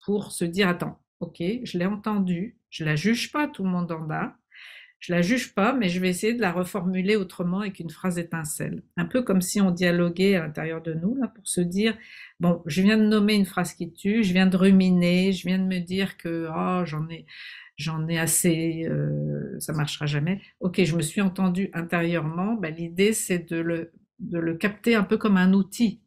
pour se dire attends, ok, je l'ai entendu, je la juge pas, tout le monde en a, je la juge pas, mais je vais essayer de la reformuler autrement avec une phrase étincelle. Un peu comme si on dialoguait à l'intérieur de nous, là, pour se dire, bon, je viens de nommer une phrase qui tue, je viens de ruminer, je viens de me dire que, oh, j'en ai assez, ça marchera jamais. Ok, je me suis entendu intérieurement, ben, l'idée c'est de le capter un peu comme un outil.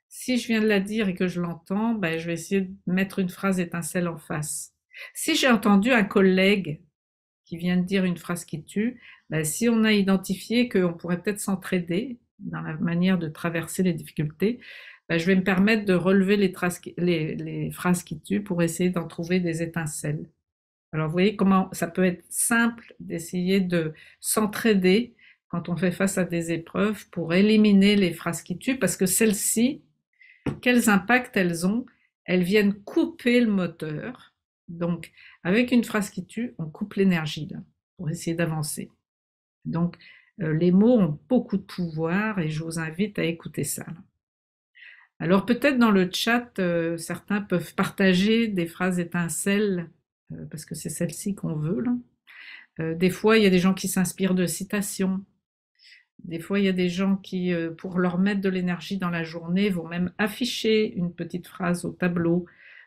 Si je viens de la dire et que je l'entends, ben, je vais essayer de mettre une phrase étincelle en face. Si j'ai entendu un collègue qui vient de dire une phrase qui tue, ben, si on a identifié qu'on pourrait peut-être s'entraider dans la manière de traverser les difficultés, ben, je vais me permettre de relever les phrases qui tuent pour essayer d'en trouver des étincelles. Alors, vous voyez comment ça peut être simple d'essayer de s'entraider quand on fait face à des épreuves pour éliminer les phrases qui tuent, parce que celles-ci, quels impacts elles ont? Elles viennent couper le moteur. Donc, avec une phrase qui tue, on coupe l'énergie là, pour essayer d'avancer. Donc, les mots ont beaucoup de pouvoir et je vous invite à écouter ça. Là. Alors, peut-être dans le chat, certains peuvent partager des phrases étincelles, parce que c'est celle-ci qu'on veut. Là. Des fois, il y a des gens qui s'inspirent de citations. Des fois, il y a des gens qui, pour leur mettre de l'énergie dans la journée, vont même afficher une petite phrase au tableau.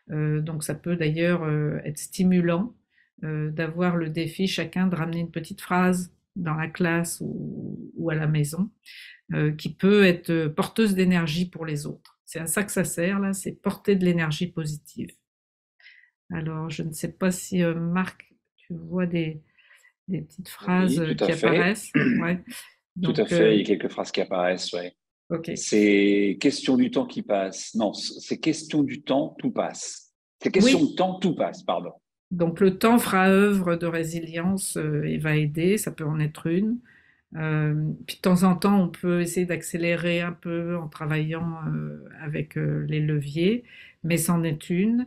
Donc ça peut d'ailleurs être stimulant d'avoir le défi chacun de ramener une petite phrase dans la classe ou à la maison qui peut être porteuse d'énergie pour les autres. C'est à ça que ça sert là, c'est porter de l'énergie positive. Alors je ne sais pas si Marc, tu vois des petites phrases Oui, tout à qui fait. apparaissent. Ouais. Tout à Donc, fait, il y a quelques phrases qui apparaissent, ouais. ok. C'est question du temps qui passe. Non, c'est question du temps, tout passe. C'est question Oui, de temps, tout passe, pardon. donc le temps fera œuvre de résilience et va aider, ça peut en être une. Puis de temps en temps, on peut essayer d'accélérer un peu en travaillant avec les leviers, mais c'en est une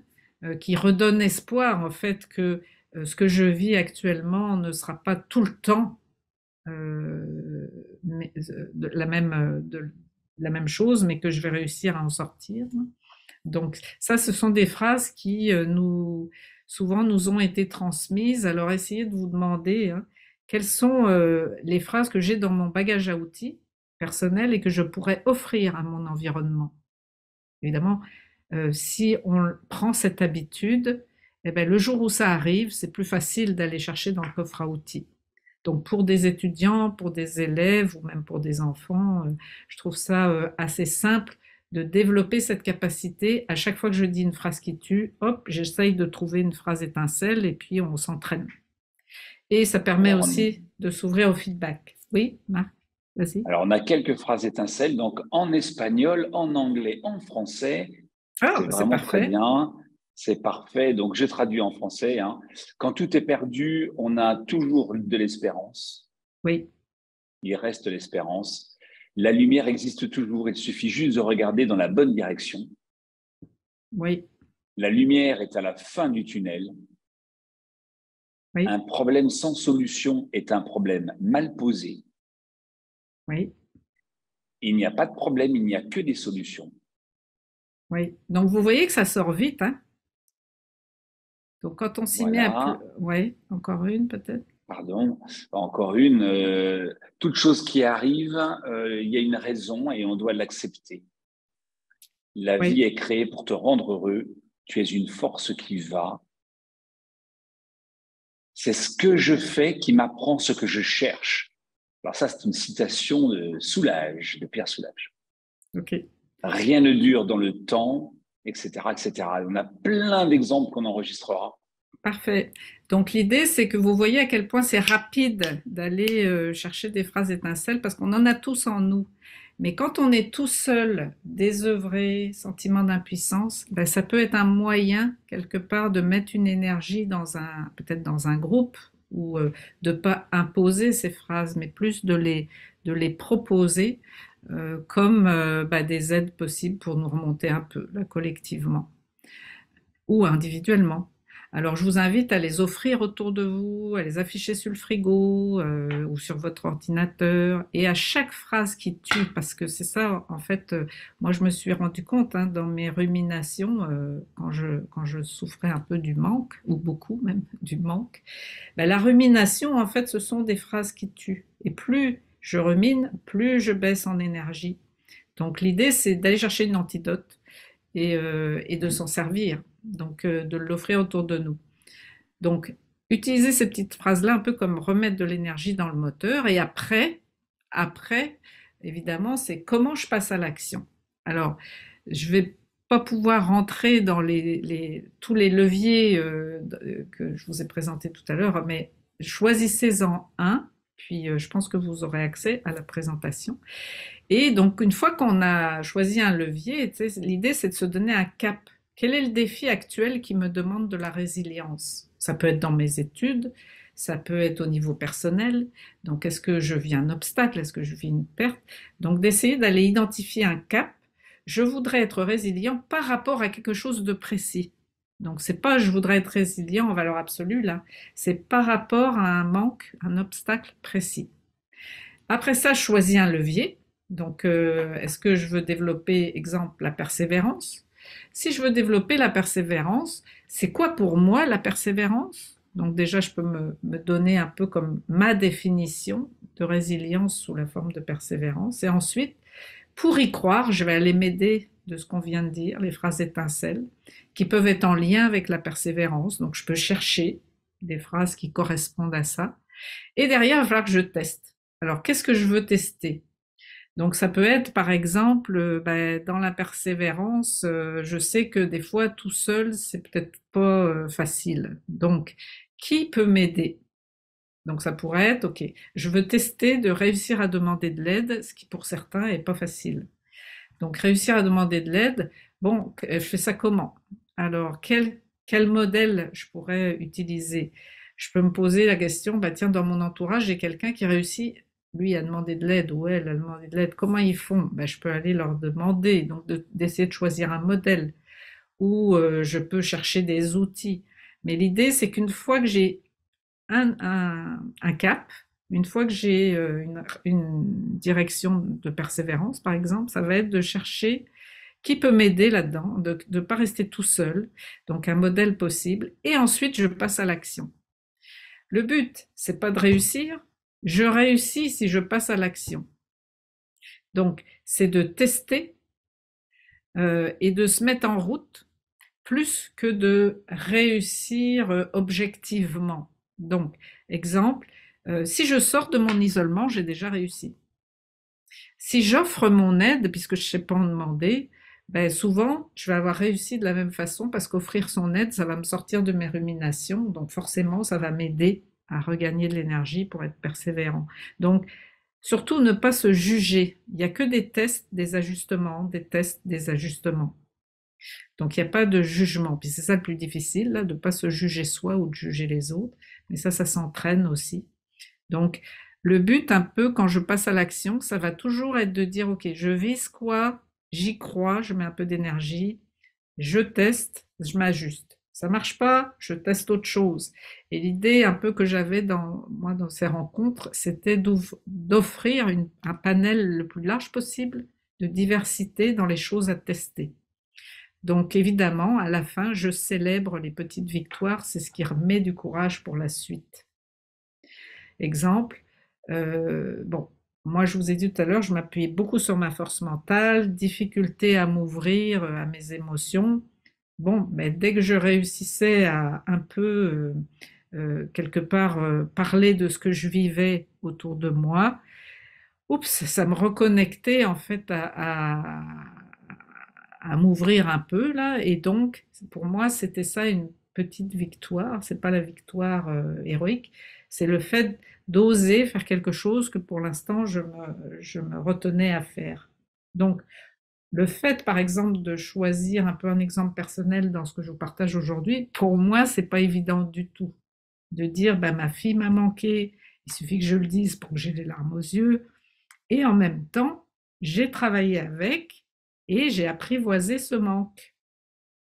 qui redonne espoir en fait que ce que je vis actuellement ne sera pas tout le temps de la même chose, mais que je vais réussir à en sortir. Donc ça, ce sont des phrases qui souvent nous ont été transmises. Alors essayez de vous demander hein, quelles sont les phrases que j'ai dans mon bagage à outils personnel et que je pourrais offrir à mon environnement. Évidemment, si on prend cette habitude, eh ben, le jour où ça arrive, c'est plus facile d'aller chercher dans le coffre à outils. Donc pour des étudiants, pour des élèves ou même pour des enfants, je trouve ça assez simple de développer cette capacité. À chaque fois que je dis une phrase qui tue, hop, j'essaye de trouver une phrase étincelle et puis on s'entraîne. Et ça permet Alors, aussi de s'ouvrir au feedback. Oui, Marc, vas-y. alors, on a quelques phrases étincelles, donc en espagnol, en anglais, en français. Ah, C'est bah, c'est vraiment très parfait. bien. C'est parfait. Donc, je traduis en français, hein. Quand tout est perdu, on a toujours de l'espérance. Oui, Il reste l'espérance. La lumière existe toujours. Il suffit juste de regarder dans la bonne direction. oui, La lumière est à la fin du tunnel. oui, Un problème sans solution est un problème mal posé. oui, Il n'y a pas de problème, il n'y a que des solutions. oui. Donc vous voyez que ça sort vite, hein? Donc quand on s'y met à plus... Voilà. Oui, encore une peut-être. Pardon. Encore une. Toute chose qui arrive, il y a une raison et on doit l'accepter. La vie Oui, est créée pour te rendre heureux. Tu es une force qui va. C'est ce que je fais qui m'apprend ce que je cherche. Alors ça, c'est une citation de Soulages, de Pierre Soulages. ok. Rien ne dure dans le temps, etc., etc. On a plein d'exemples qu'on enregistrera. Parfait. Donc l'idée, c'est que vous voyez à quel point c'est rapide d'aller chercher des phrases étincelles parce qu'on en a tous en nous. Mais quand on est tout seul, désœuvré, sentiment d'impuissance, ben, ça peut être un moyen quelque part de mettre une énergie dans un, peut-être dans un groupe ou de pas imposer ces phrases, mais plus de les proposer comme ben, des aides possibles pour nous remonter un peu là, collectivement ou individuellement. Alors, je vous invite à les offrir autour de vous, à les afficher sur le frigo ou sur votre ordinateur. Et à chaque phrase qui tue, parce que c'est ça, en fait, moi, je me suis rendu compte hein, dans mes ruminations, quand je souffrais un peu du manque, ou beaucoup même du manque, ben, la rumination, en fait, ce sont des phrases qui tuent. Et plus je rumine, plus je baisse en énergie. Donc, l'idée, c'est d'aller chercher une antidote et de s'en servir, donc de l'offrir autour de nous. Donc, utiliser ces petites phrases-là un peu comme remettre de l'énergie dans le moteur. Et après, évidemment, c'est comment je passe à l'action. Alors, je vais pas pouvoir rentrer dans tous les leviers que je vous ai présentés tout à l'heure, mais choisissez-en un, puis je pense que vous aurez accès à la présentation. Et donc, une fois qu'on a choisi un levier, tu sais, l'idée, c'est de se donner un cap. Quel est le défi actuel qui me demande de la résilience? Ça peut être dans mes études, ça peut être au niveau personnel. Donc, est-ce que je vis un obstacle? Est-ce que je vis une perte? Donc, d'essayer d'aller identifier un cap. Je voudrais être résilient par rapport à quelque chose de précis. Donc, c'est pas je voudrais être résilient en valeur absolue, là. C'est par rapport à un manque, un obstacle précis. Après ça, je choisis un levier. Donc, est-ce que je veux développer, exemple, la persévérance? Si je veux développer la persévérance, c'est quoi pour moi la persévérance? Donc déjà, je peux me donner un peu comme ma définition de résilience sous la forme de persévérance. Et ensuite, pour y croire, je vais aller m'aider de ce qu'on vient de dire, les phrases étincelles, qui peuvent être en lien avec la persévérance. Donc, je peux chercher des phrases qui correspondent à ça. Et derrière, il va falloir que je teste. Alors, qu'est-ce que je veux tester? Donc, ça peut être, par exemple, ben, dans la persévérance, je sais que des fois, tout seul, c'est peut-être pas facile. Donc, qui peut m'aider? Donc, ça pourrait être, OK, je veux tester de réussir à demander de l'aide, ce qui pour certains est pas facile. Donc, réussir à demander de l'aide, bon, je fais ça comment? Alors, quel modèle je pourrais utiliser? Je peux me poser la question, bah tiens, dans mon entourage, j'ai quelqu'un qui réussit, lui, à demander de l'aide, ou elle a demandé de l'aide. Comment ils font? Bah, je peux aller leur demander, donc d'essayer de choisir un modèle, ou je peux chercher des outils. Mais l'idée, c'est qu'une fois que j'ai un cap, une fois que j'ai une direction de persévérance, par exemple, ça va être de chercher qui peut m'aider là-dedans, de ne pas rester tout seul, donc un modèle possible, et ensuite je passe à l'action. Le but, c'est pas de réussir, je réussis si je passe à l'action. Donc, c'est de tester et de se mettre en route plus que de réussir objectivement. Donc, exemple, si je sors de mon isolement, j'ai déjà réussi. Si j'offre mon aide, puisque je ne sais pas en demander, ben souvent, je vais avoir réussi de la même façon parce qu'offrir son aide, ça va me sortir de mes ruminations. Donc forcément, ça va m'aider à regagner de l'énergie pour être persévérant. Donc, surtout ne pas se juger. Il n'y a que des tests, des ajustements, des tests, des ajustements. Donc il n'y a pas de jugement. Puis c'est ça le plus difficile, là, de ne pas se juger soi ou de juger les autres. Mais ça s'entraîne aussi. Donc le but un peu quand je passe à l'action, ça va toujours être de dire, ok, je vise quoi, j'y crois, je mets un peu d'énergie, je teste, je m'ajuste. Ça marche pas, je teste autre chose. Et l'idée un peu que j'avais dans ces rencontres, c'était d'offrir un panel le plus large possible de diversité dans les choses à tester. Donc évidemment, à la fin, je célèbre les petites victoires, c'est ce qui remet du courage pour la suite. Exemple, bon, moi je vous ai dit tout à l'heure, je m'appuyais beaucoup sur ma force mentale, difficulté à m'ouvrir à mes émotions. Bon, mais dès que je réussissais à un peu, quelque part, parler de ce que je vivais autour de moi, oups, ça me reconnectait en fait à m'ouvrir un peu là. Et donc, pour moi, c'était ça une petite victoire. C'est pas la victoire héroïque, c'est le fait d'oser faire quelque chose que pour l'instant je me retenais à faire. Donc, le fait, par exemple, de choisir un peu un exemple personnel dans ce que je vous partage aujourd'hui, pour moi, c'est pas évident du tout. De dire, ben, ma fille m'a manqué, il suffit que je le dise pour que j'ai les larmes aux yeux, et en même temps, j'ai travaillé avec et j'ai apprivoisé ce manque.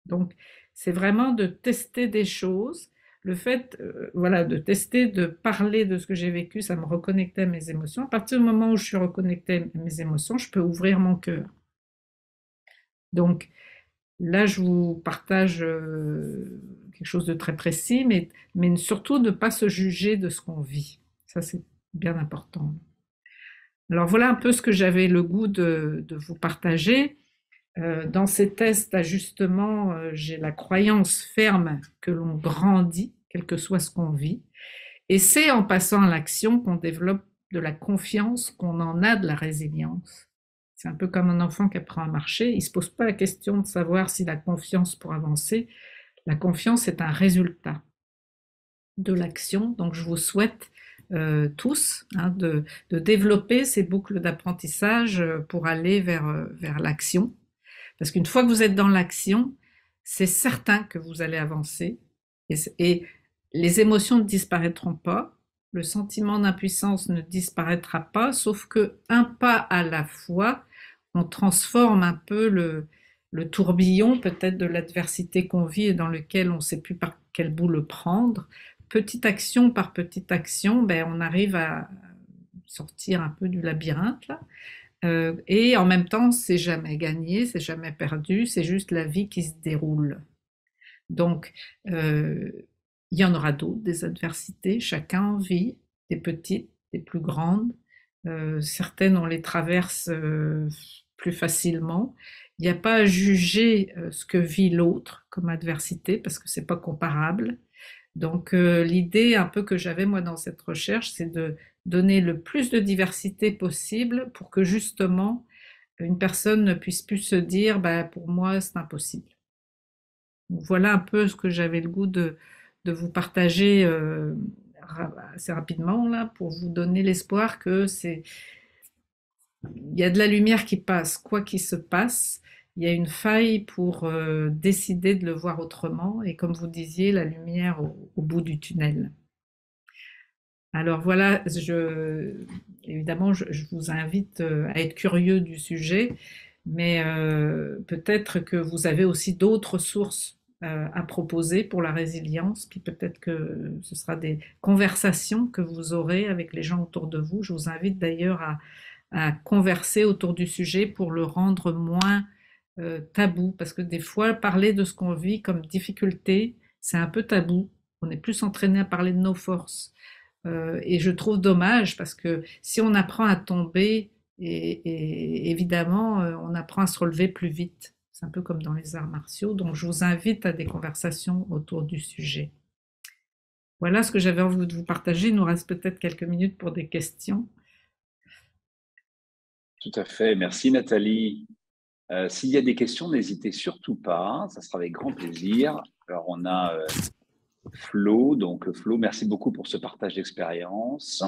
Donc, c'est vraiment de tester des choses. Le fait, voilà, de tester, de parler de ce que j'ai vécu, ça me reconnectait à mes émotions. À partir du moment où je suis reconnectée à mes émotions, je peux ouvrir mon cœur. Donc, là, je vous partage quelque chose de très précis, mais surtout de ne pas se juger de ce qu'on vit. Ça, c'est bien important. Alors voilà un peu ce que j'avais le goût de vous partager. Dans ces tests d'ajustement, j'ai la croyance ferme que l'on grandit, quel que soit ce qu'on vit. Et c'est en passant à l'action qu'on développe de la confiance, qu'on en a de la résilience. C'est un peu comme un enfant qui apprend à marcher. Il ne se pose pas la question de savoir s'il a confiance pour avancer. La confiance est un résultat de l'action. Donc je vous souhaite tous de développer ces boucles d'apprentissage pour aller vers l'action. Parce qu'une fois que vous êtes dans l'action, c'est certain que vous allez avancer. Et les émotions ne disparaîtront pas. Le sentiment d'impuissance ne disparaîtra pas, sauf que un pas à la fois, on transforme un peu le tourbillon peut-être de l'adversité qu'on vit et dans lequel on ne sait plus par quel bout le prendre. Petite action par petite action, ben, on arrive à sortir un peu du labyrinthe là. Et en même temps, c'est jamais gagné, c'est jamais perdu, c'est juste la vie qui se déroule. Donc, euh, il y en aura d'autres, des adversités, chacun en vit, des petites, des plus grandes. Certaines, on les traverse plus facilement. Il n'y a pas à juger ce que vit l'autre comme adversité parce que c'est pas comparable. Donc l'idée un peu que j'avais moi dans cette recherche, c'est de donner le plus de diversité possible pour que justement une personne ne puisse plus se dire bah, pour moi c'est impossible. Donc, voilà un peu ce que j'avais le goût de vous partager assez rapidement là pour vous donner l'espoir que c'est il y a de la lumière qui passe, quoi qu'il se passe, il y a une faille pour décider de le voir autrement et comme vous disiez, la lumière au bout du tunnel. Alors voilà, évidemment, je vous invite à être curieux du sujet, mais peut-être que vous avez aussi d'autres sources à proposer pour la résilience, puis peut-être que ce sera des conversations que vous aurez avec les gens autour de vous. Je vous invite d'ailleurs à converser autour du sujet pour le rendre moins tabou, parce que des fois, parler de ce qu'on vit comme difficulté, c'est un peu tabou. On est plus entraîné à parler de nos forces. Et je trouve dommage parce que si on apprend à tomber, et évidemment, on apprend à se relever plus vite. C'est un peu comme dans les arts martiaux. Donc, je vous invite à des conversations autour du sujet. Voilà ce que j'avais envie de vous partager. Il nous reste peut-être quelques minutes pour des questions. Tout à fait. Merci Nathalie. S'il y a des questions, n'hésitez surtout pas. Ça sera avec grand plaisir. Alors, on a Flo. Donc, Flo, merci beaucoup pour ce partage d'expérience.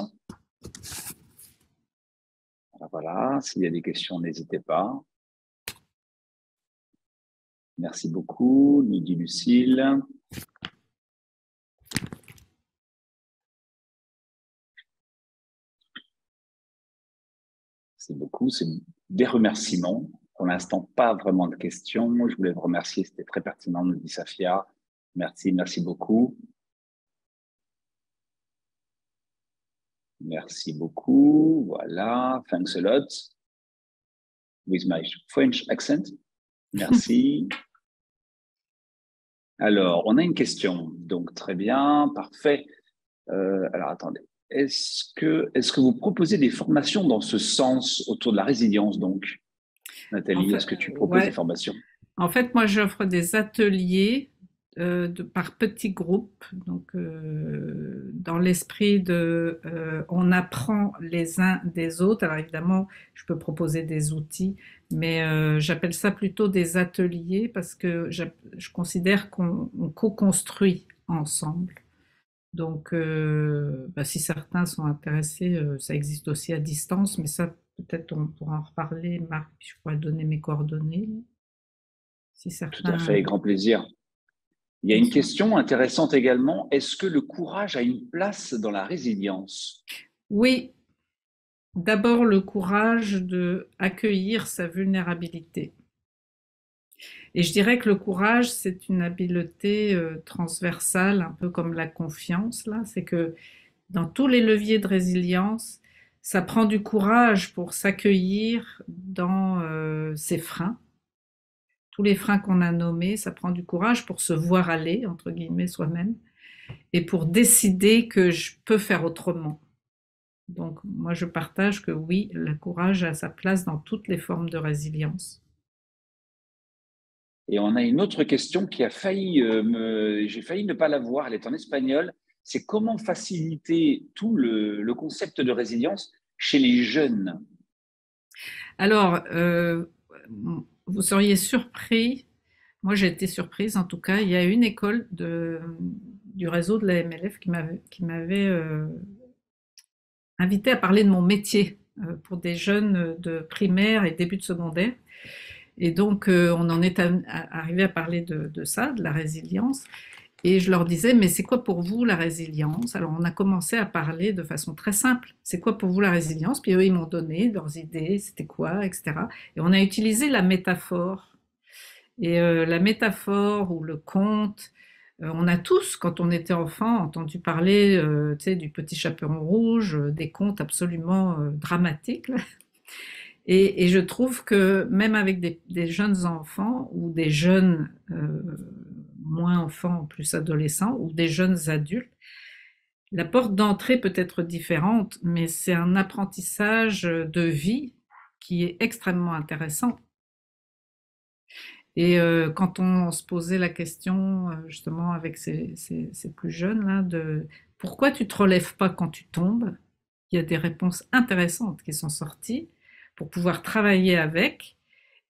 Voilà. S'il y a des questions, n'hésitez pas. Merci beaucoup, nous dit Lucille. Merci beaucoup. C'est des remerciements. Pour l'instant, pas vraiment de questions. Je voulais vous remercier, c'était très pertinent, nous dit Safia. Merci, merci beaucoup. Merci beaucoup. Voilà. Thanks a lot. With my French accent. Merci. Alors, on a une question. Donc, très bien, parfait. Alors, attendez. Est-ce que vous proposez des formations dans ce sens autour de la résilience, donc, En Nathalie, fait, est-ce que tu proposes des ouais. formations? En fait, moi, j'offre des ateliers par petits groupes, donc dans l'esprit de on apprend les uns des autres. Alors évidemment, je peux proposer des outils, mais j'appelle ça plutôt des ateliers parce que je considère qu'on co-construit ensemble. Donc, bah, si certains sont intéressés, ça existe aussi à distance, mais ça, peut-être on pourra en reparler, Marc, puis je pourrais donner mes coordonnées. Si Tout à fait, certains... avec grand plaisir. Il y a une question intéressante également. Est-ce que le courage a une place dans la résilience? Oui, d'abord le courage de accueillir sa vulnérabilité. Et je dirais que le courage, c'est une habileté transversale, un peu comme la confiance, là. C'est que dans tous les leviers de résilience, ça prend du courage pour s'accueillir dans ses freins. Tous les freins qu'on a nommés, ça prend du courage pour se voir aller, entre guillemets, soi-même, et pour décider que je peux faire autrement. Donc, moi, je partage que oui, le courage a sa place dans toutes les formes de résilience. Et on a une autre question qui a failli j'ai failli ne pas la voir, elle est en espagnol. C'est comment faciliter tout le concept de résilience chez les jeunes? Alors, vous seriez surpris, moi j'ai été surprise en tout cas, il y a une école du réseau de la MLF qui m'avait invité à parler de mon métier pour des jeunes de primaire et début de secondaire. Et donc, on en est arrivé à parler de ça, de la résilience. Et je leur disais, mais c'est quoi pour vous la résilience? Alors, on a commencé à parler de façon très simple. C'est quoi pour vous la résilience? Puis eux, ils m'ont donné leurs idées, c'était quoi, etc. Et on a utilisé la métaphore. Et la métaphore ou le conte, on a tous, quand on était enfant, entendu parler, tu sais, du petit chaperon rouge, des contes absolument dramatiques, là. Et je trouve que même avec des jeunes enfants ou des jeunes moins enfants, plus adolescents ou des jeunes adultes, la porte d'entrée peut être différente, mais c'est un apprentissage de vie qui est extrêmement intéressant. Et quand on se posait la question, justement, avec ces plus jeunes, là, de pourquoi tu te relèves pas quand tu tombes, il y a des réponses intéressantes qui sont sorties pour pouvoir travailler avec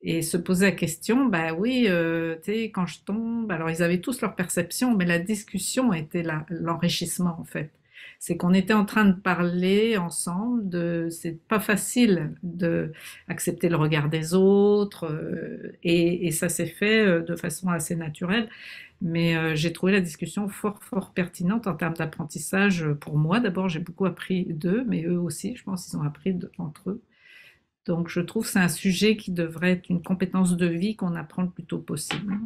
et se poser la question, bah oui, tu sais, quand je tombe, alors ils avaient tous leur perception, mais la discussion était l'enrichissement en fait. C'est qu'on était en train de parler ensemble de, c'est pas facile de accepter le regard des autres, et ça s'est fait de façon assez naturelle. Mais j'ai trouvé la discussion fort, fort pertinente en termes d'apprentissage pour moi. D'abord, j'ai beaucoup appris d'eux, mais eux aussi, je pense qu'ils ont appris entre eux. Donc, je trouve que c'est un sujet qui devrait être une compétence de vie qu'on apprend le plus tôt possible.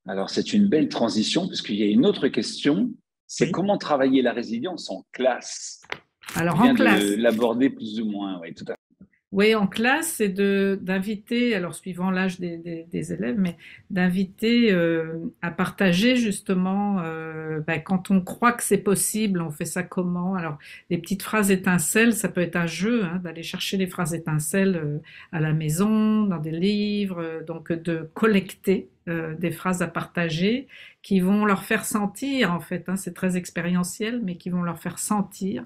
Alors, c'est une belle transition puisqu'il y a une autre question, c'est Oui. comment travailler la résilience en classe? Alors, Tu en viens de classe, l'aborder plus ou moins, oui, tout à fait. oui, en classe, c'est d'inviter, alors suivant l'âge des élèves, mais d'inviter à partager justement, ben, quand on croit que c'est possible, on fait ça comment? Alors, les petites phrases étincelles, ça peut être un jeu, hein, d'aller chercher les phrases étincelles à la maison, dans des livres, donc de collecter des phrases à partager qui vont leur faire sentir, en fait, hein, c'est très expérientiel, mais qui vont leur faire sentir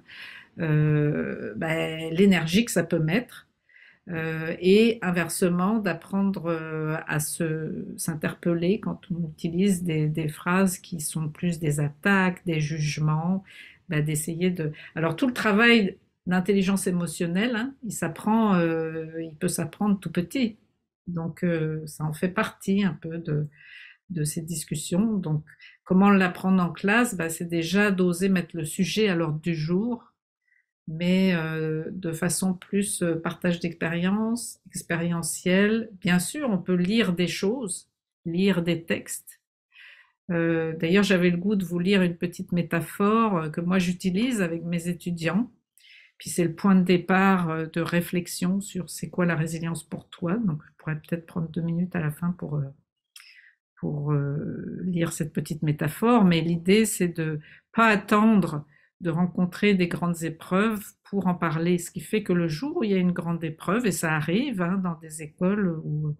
ben, l'énergie que ça peut mettre et inversement d'apprendre à s'interpeller quand on utilise des phrases qui sont plus des attaques, des jugements, bah, d'essayer de... Alors tout le travail d'intelligence émotionnelle, hein, il peut s'apprendre tout petit. Donc, ça en fait partie un peu de ces discussions. Donc, comment l'apprendre en classe? Bah, c'est déjà d'oser mettre le sujet à l'ordre du jour, mais de façon plus partage d'expérience, expérientielle. Bien sûr, on peut lire des choses, lire des textes. D'ailleurs, j'avais le goût de vous lire une petite métaphore que moi j'utilise avec mes étudiants. Puis c'est le point de départ de réflexion sur c'est quoi la résilience pour toi. Donc je pourrais peut-être prendre 2 minutes à la fin pour lire cette petite métaphore, mais l'idée c'est de pas attendre de rencontrer des grandes épreuves pour en parler, ce qui fait que le jour où il y a une grande épreuve, et ça arrive hein, dans des écoles où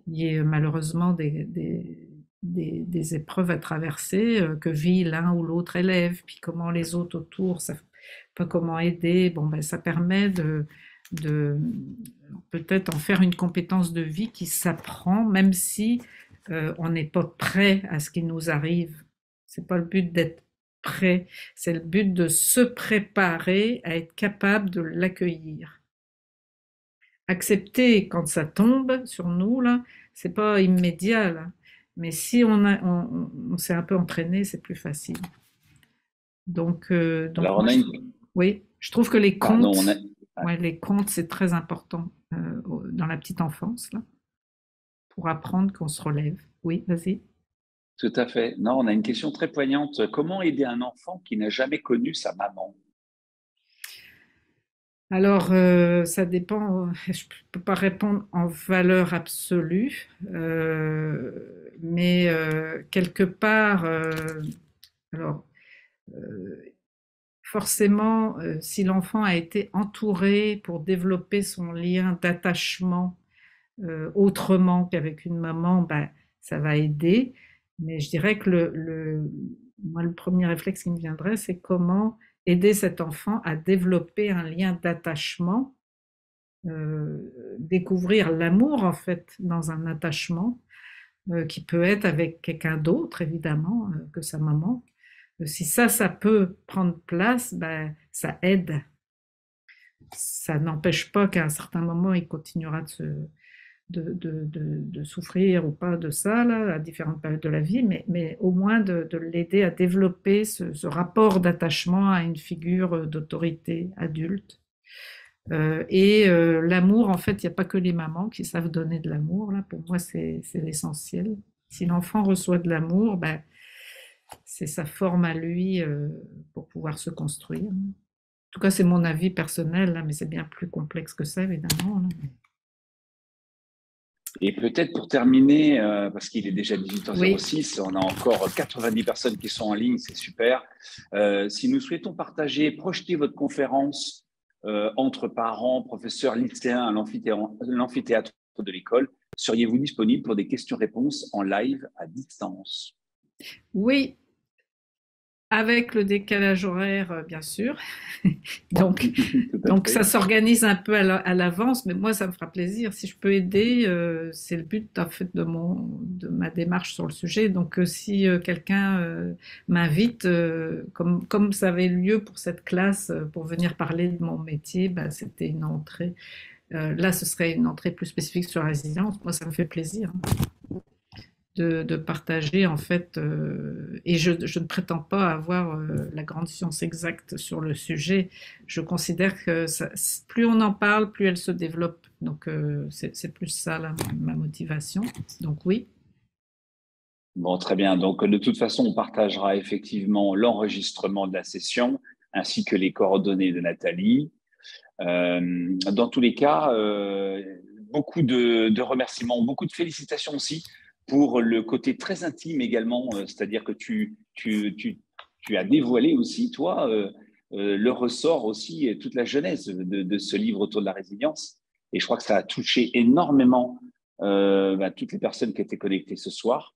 il y a malheureusement des épreuves à traverser que vit l'un ou l'autre élève, puis comment les autres autour savent pas comment aider, bon ben ça permet de peut-être en faire une compétence de vie qui s'apprend, même si on n'est pas prêt à ce qui nous arrive. C'est pas le but d'être prêt, c'est le but de se préparer à être capable de l'accueillir. Accepter quand ça tombe sur nous, là, c'est pas immédiat, là. Mais si on s'est un peu entraîné, c'est plus facile. Donc Alors, moi, oui, je trouve que les pardon, contes, ouais, ouais, les contes, c'est très important dans la petite enfance, là, pour apprendre qu'on se relève. Oui, vas-y. tout à fait. Non, on a une question très poignante. Comment aider un enfant qui n'a jamais connu sa maman? Alors, ça dépend, je ne peux pas répondre en valeur absolue, mais quelque part, alors, euh, forcément, si l'enfant a été entouré pour développer son lien d'attachement autrement qu'avec une maman, ben, ça va aider. Mais je dirais que moi, le premier réflexe qui me viendrait, c'est comment aider cet enfant à développer un lien d'attachement, découvrir l'amour en fait dans un attachement qui peut être avec quelqu'un d'autre évidemment que sa maman. Si ça peut prendre place, ben, ça aide. Ça n'empêche pas qu'à un certain moment, il continuera de souffrir ou pas de ça là, à différentes périodes de la vie, mais au moins de l'aider à développer ce rapport d'attachement à une figure d'autorité adulte. L'amour, en fait, il n'y a pas que les mamans qui savent donner de l'amour. Là, pour moi, c'est l'essentiel. Si l'enfant reçoit de l'amour, ben, c'est sa forme à lui pour pouvoir se construire. En tout cas, c'est mon avis personnel, là, mais c'est bien plus complexe que ça, évidemment. Là. Et peut-être pour terminer, parce qu'il est déjà Oui. 18h06, on a encore 90 personnes qui sont en ligne, c'est super. Si nous souhaitons partager, projeter votre conférence entre parents, professeurs, lycéens à l'amphithéâtre de l'école, seriez-vous disponible pour des questions-réponses en live à distance? Oui, avec le décalage horaire, bien sûr. Donc, Tout à donc fait. ça s'organise un peu à l'avance, mais moi, ça me fera plaisir. Si je peux aider, c'est le but en fait de ma démarche sur le sujet. Donc, si quelqu'un m'invite, comme ça avait lieu pour cette classe, pour venir parler de mon métier, bah, c'était une entrée. Là, ce serait une entrée plus spécifique sur la résilience. Moi, ça me fait plaisir de partager en fait, et je ne prétends pas avoir la grande science exacte sur le sujet. Je considère que plus on en parle, plus elle se développe. Donc c'est plus ça là, ma motivation. Donc oui. Bon, très bien. Donc, de toute façon, on partagera effectivement l'enregistrement de la session ainsi que les coordonnées de Nathalie. Dans tous les cas, beaucoup de remerciements, beaucoup de félicitations aussi pour le côté très intime également, c'est-à-dire que tu as dévoilé aussi, toi, le ressort aussi, et toute la jeunesse de ce livre autour de la résilience. Et je crois que ça a touché énormément toutes les personnes qui étaient connectées ce soir.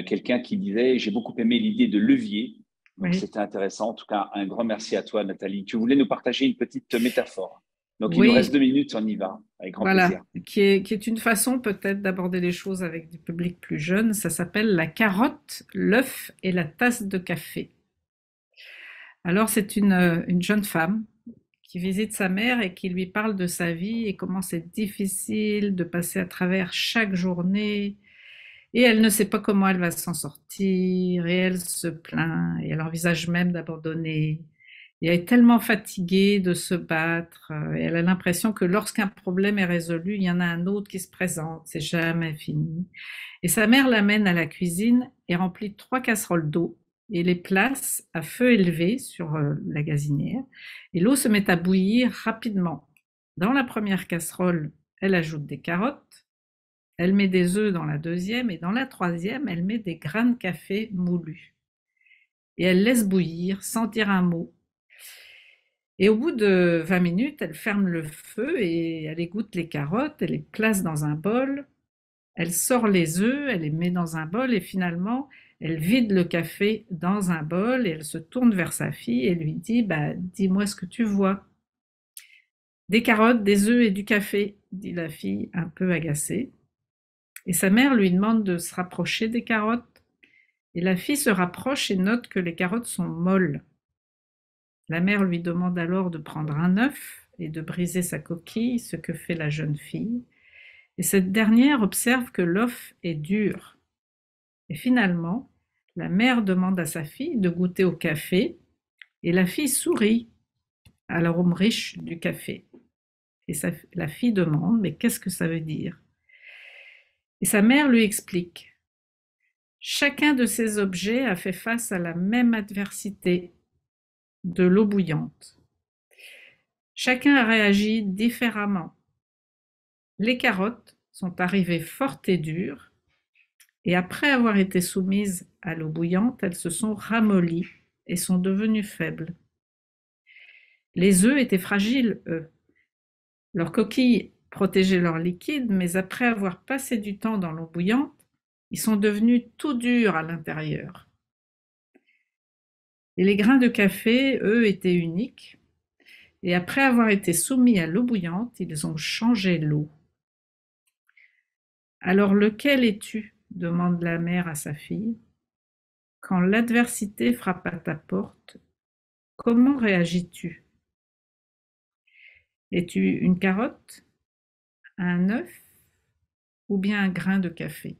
Quelqu'un qui disait, j'ai beaucoup aimé l'idée de levier. Donc, Oui. c'était intéressant. En tout cas, un grand merci à toi, Nathalie. Tu voulais nous partager une petite métaphore. Donc, il nous reste Oui, 2 minutes, on y va, avec grand voilà, plaisir. qui est une façon peut-être d'aborder les choses avec des publics plus jeunes. Ça s'appelle la carotte, l'œuf et la tasse de café. Alors, c'est une jeune femme qui visite sa mère et qui lui parle de sa vie et comment c'est difficile de passer à travers chaque journée. Et elle ne sait pas comment elle va s'en sortir, et elle se plaint, et elle envisage même d'abandonner. Et elle est tellement fatiguée de se battre, et elle a l'impression que lorsqu'un problème est résolu, il y en a un autre qui se présente, c'est jamais fini. Et sa mère l'amène à la cuisine et remplit 3 casseroles d'eau et les place à feu élevé sur la gazinière. Et l'eau se met à bouillir rapidement. Dans la première casserole, elle ajoute des carottes, elle met des œufs dans la deuxième et dans la troisième, elle met des grains de café moulus. Et elle laisse bouillir sans dire un mot. Et au bout de 20 minutes, elle ferme le feu et elle égoutte les carottes, elle les place dans un bol, elle sort les œufs, elle les met dans un bol et finalement, elle vide le café dans un bol et elle se tourne vers sa fille et lui dit bah, dis-moi ce que tu vois. Des carottes, des œufs et du café, dit la fille un peu agacée. Et sa mère lui demande de se rapprocher des carottes. Et la fille se rapproche et note que les carottes sont molles. La mère lui demande alors de prendre un œuf et de briser sa coquille, ce que fait la jeune fille. Et cette dernière observe que l'œuf est dur. Et finalement, la mère demande à sa fille de goûter au café et la fille sourit à l'arôme riche du café. Et la fille demande mais qu'est-ce que ça veut dire? Et sa mère lui explique. Chacun de ces objets a fait face à la même adversité, de l'eau bouillante. Chacun a réagi différemment. Les carottes sont arrivées fortes et dures, et après avoir été soumises à l'eau bouillante, elles se sont ramollies et sont devenues faibles. Les œufs étaient fragiles, eux. Leurs coquilles protégeaient leur liquide, mais après avoir passé du temps dans l'eau bouillante, ils sont devenus tout durs à l'intérieur. Et les grains de café, eux, étaient uniques. Et après avoir été soumis à l'eau bouillante, ils ont changé l'eau. Alors lequel es-tu? Demande la mère à sa fille. Quand l'adversité frappe à ta porte, comment réagis-tu? Es-tu une carotte, un œuf ou bien un grain de café?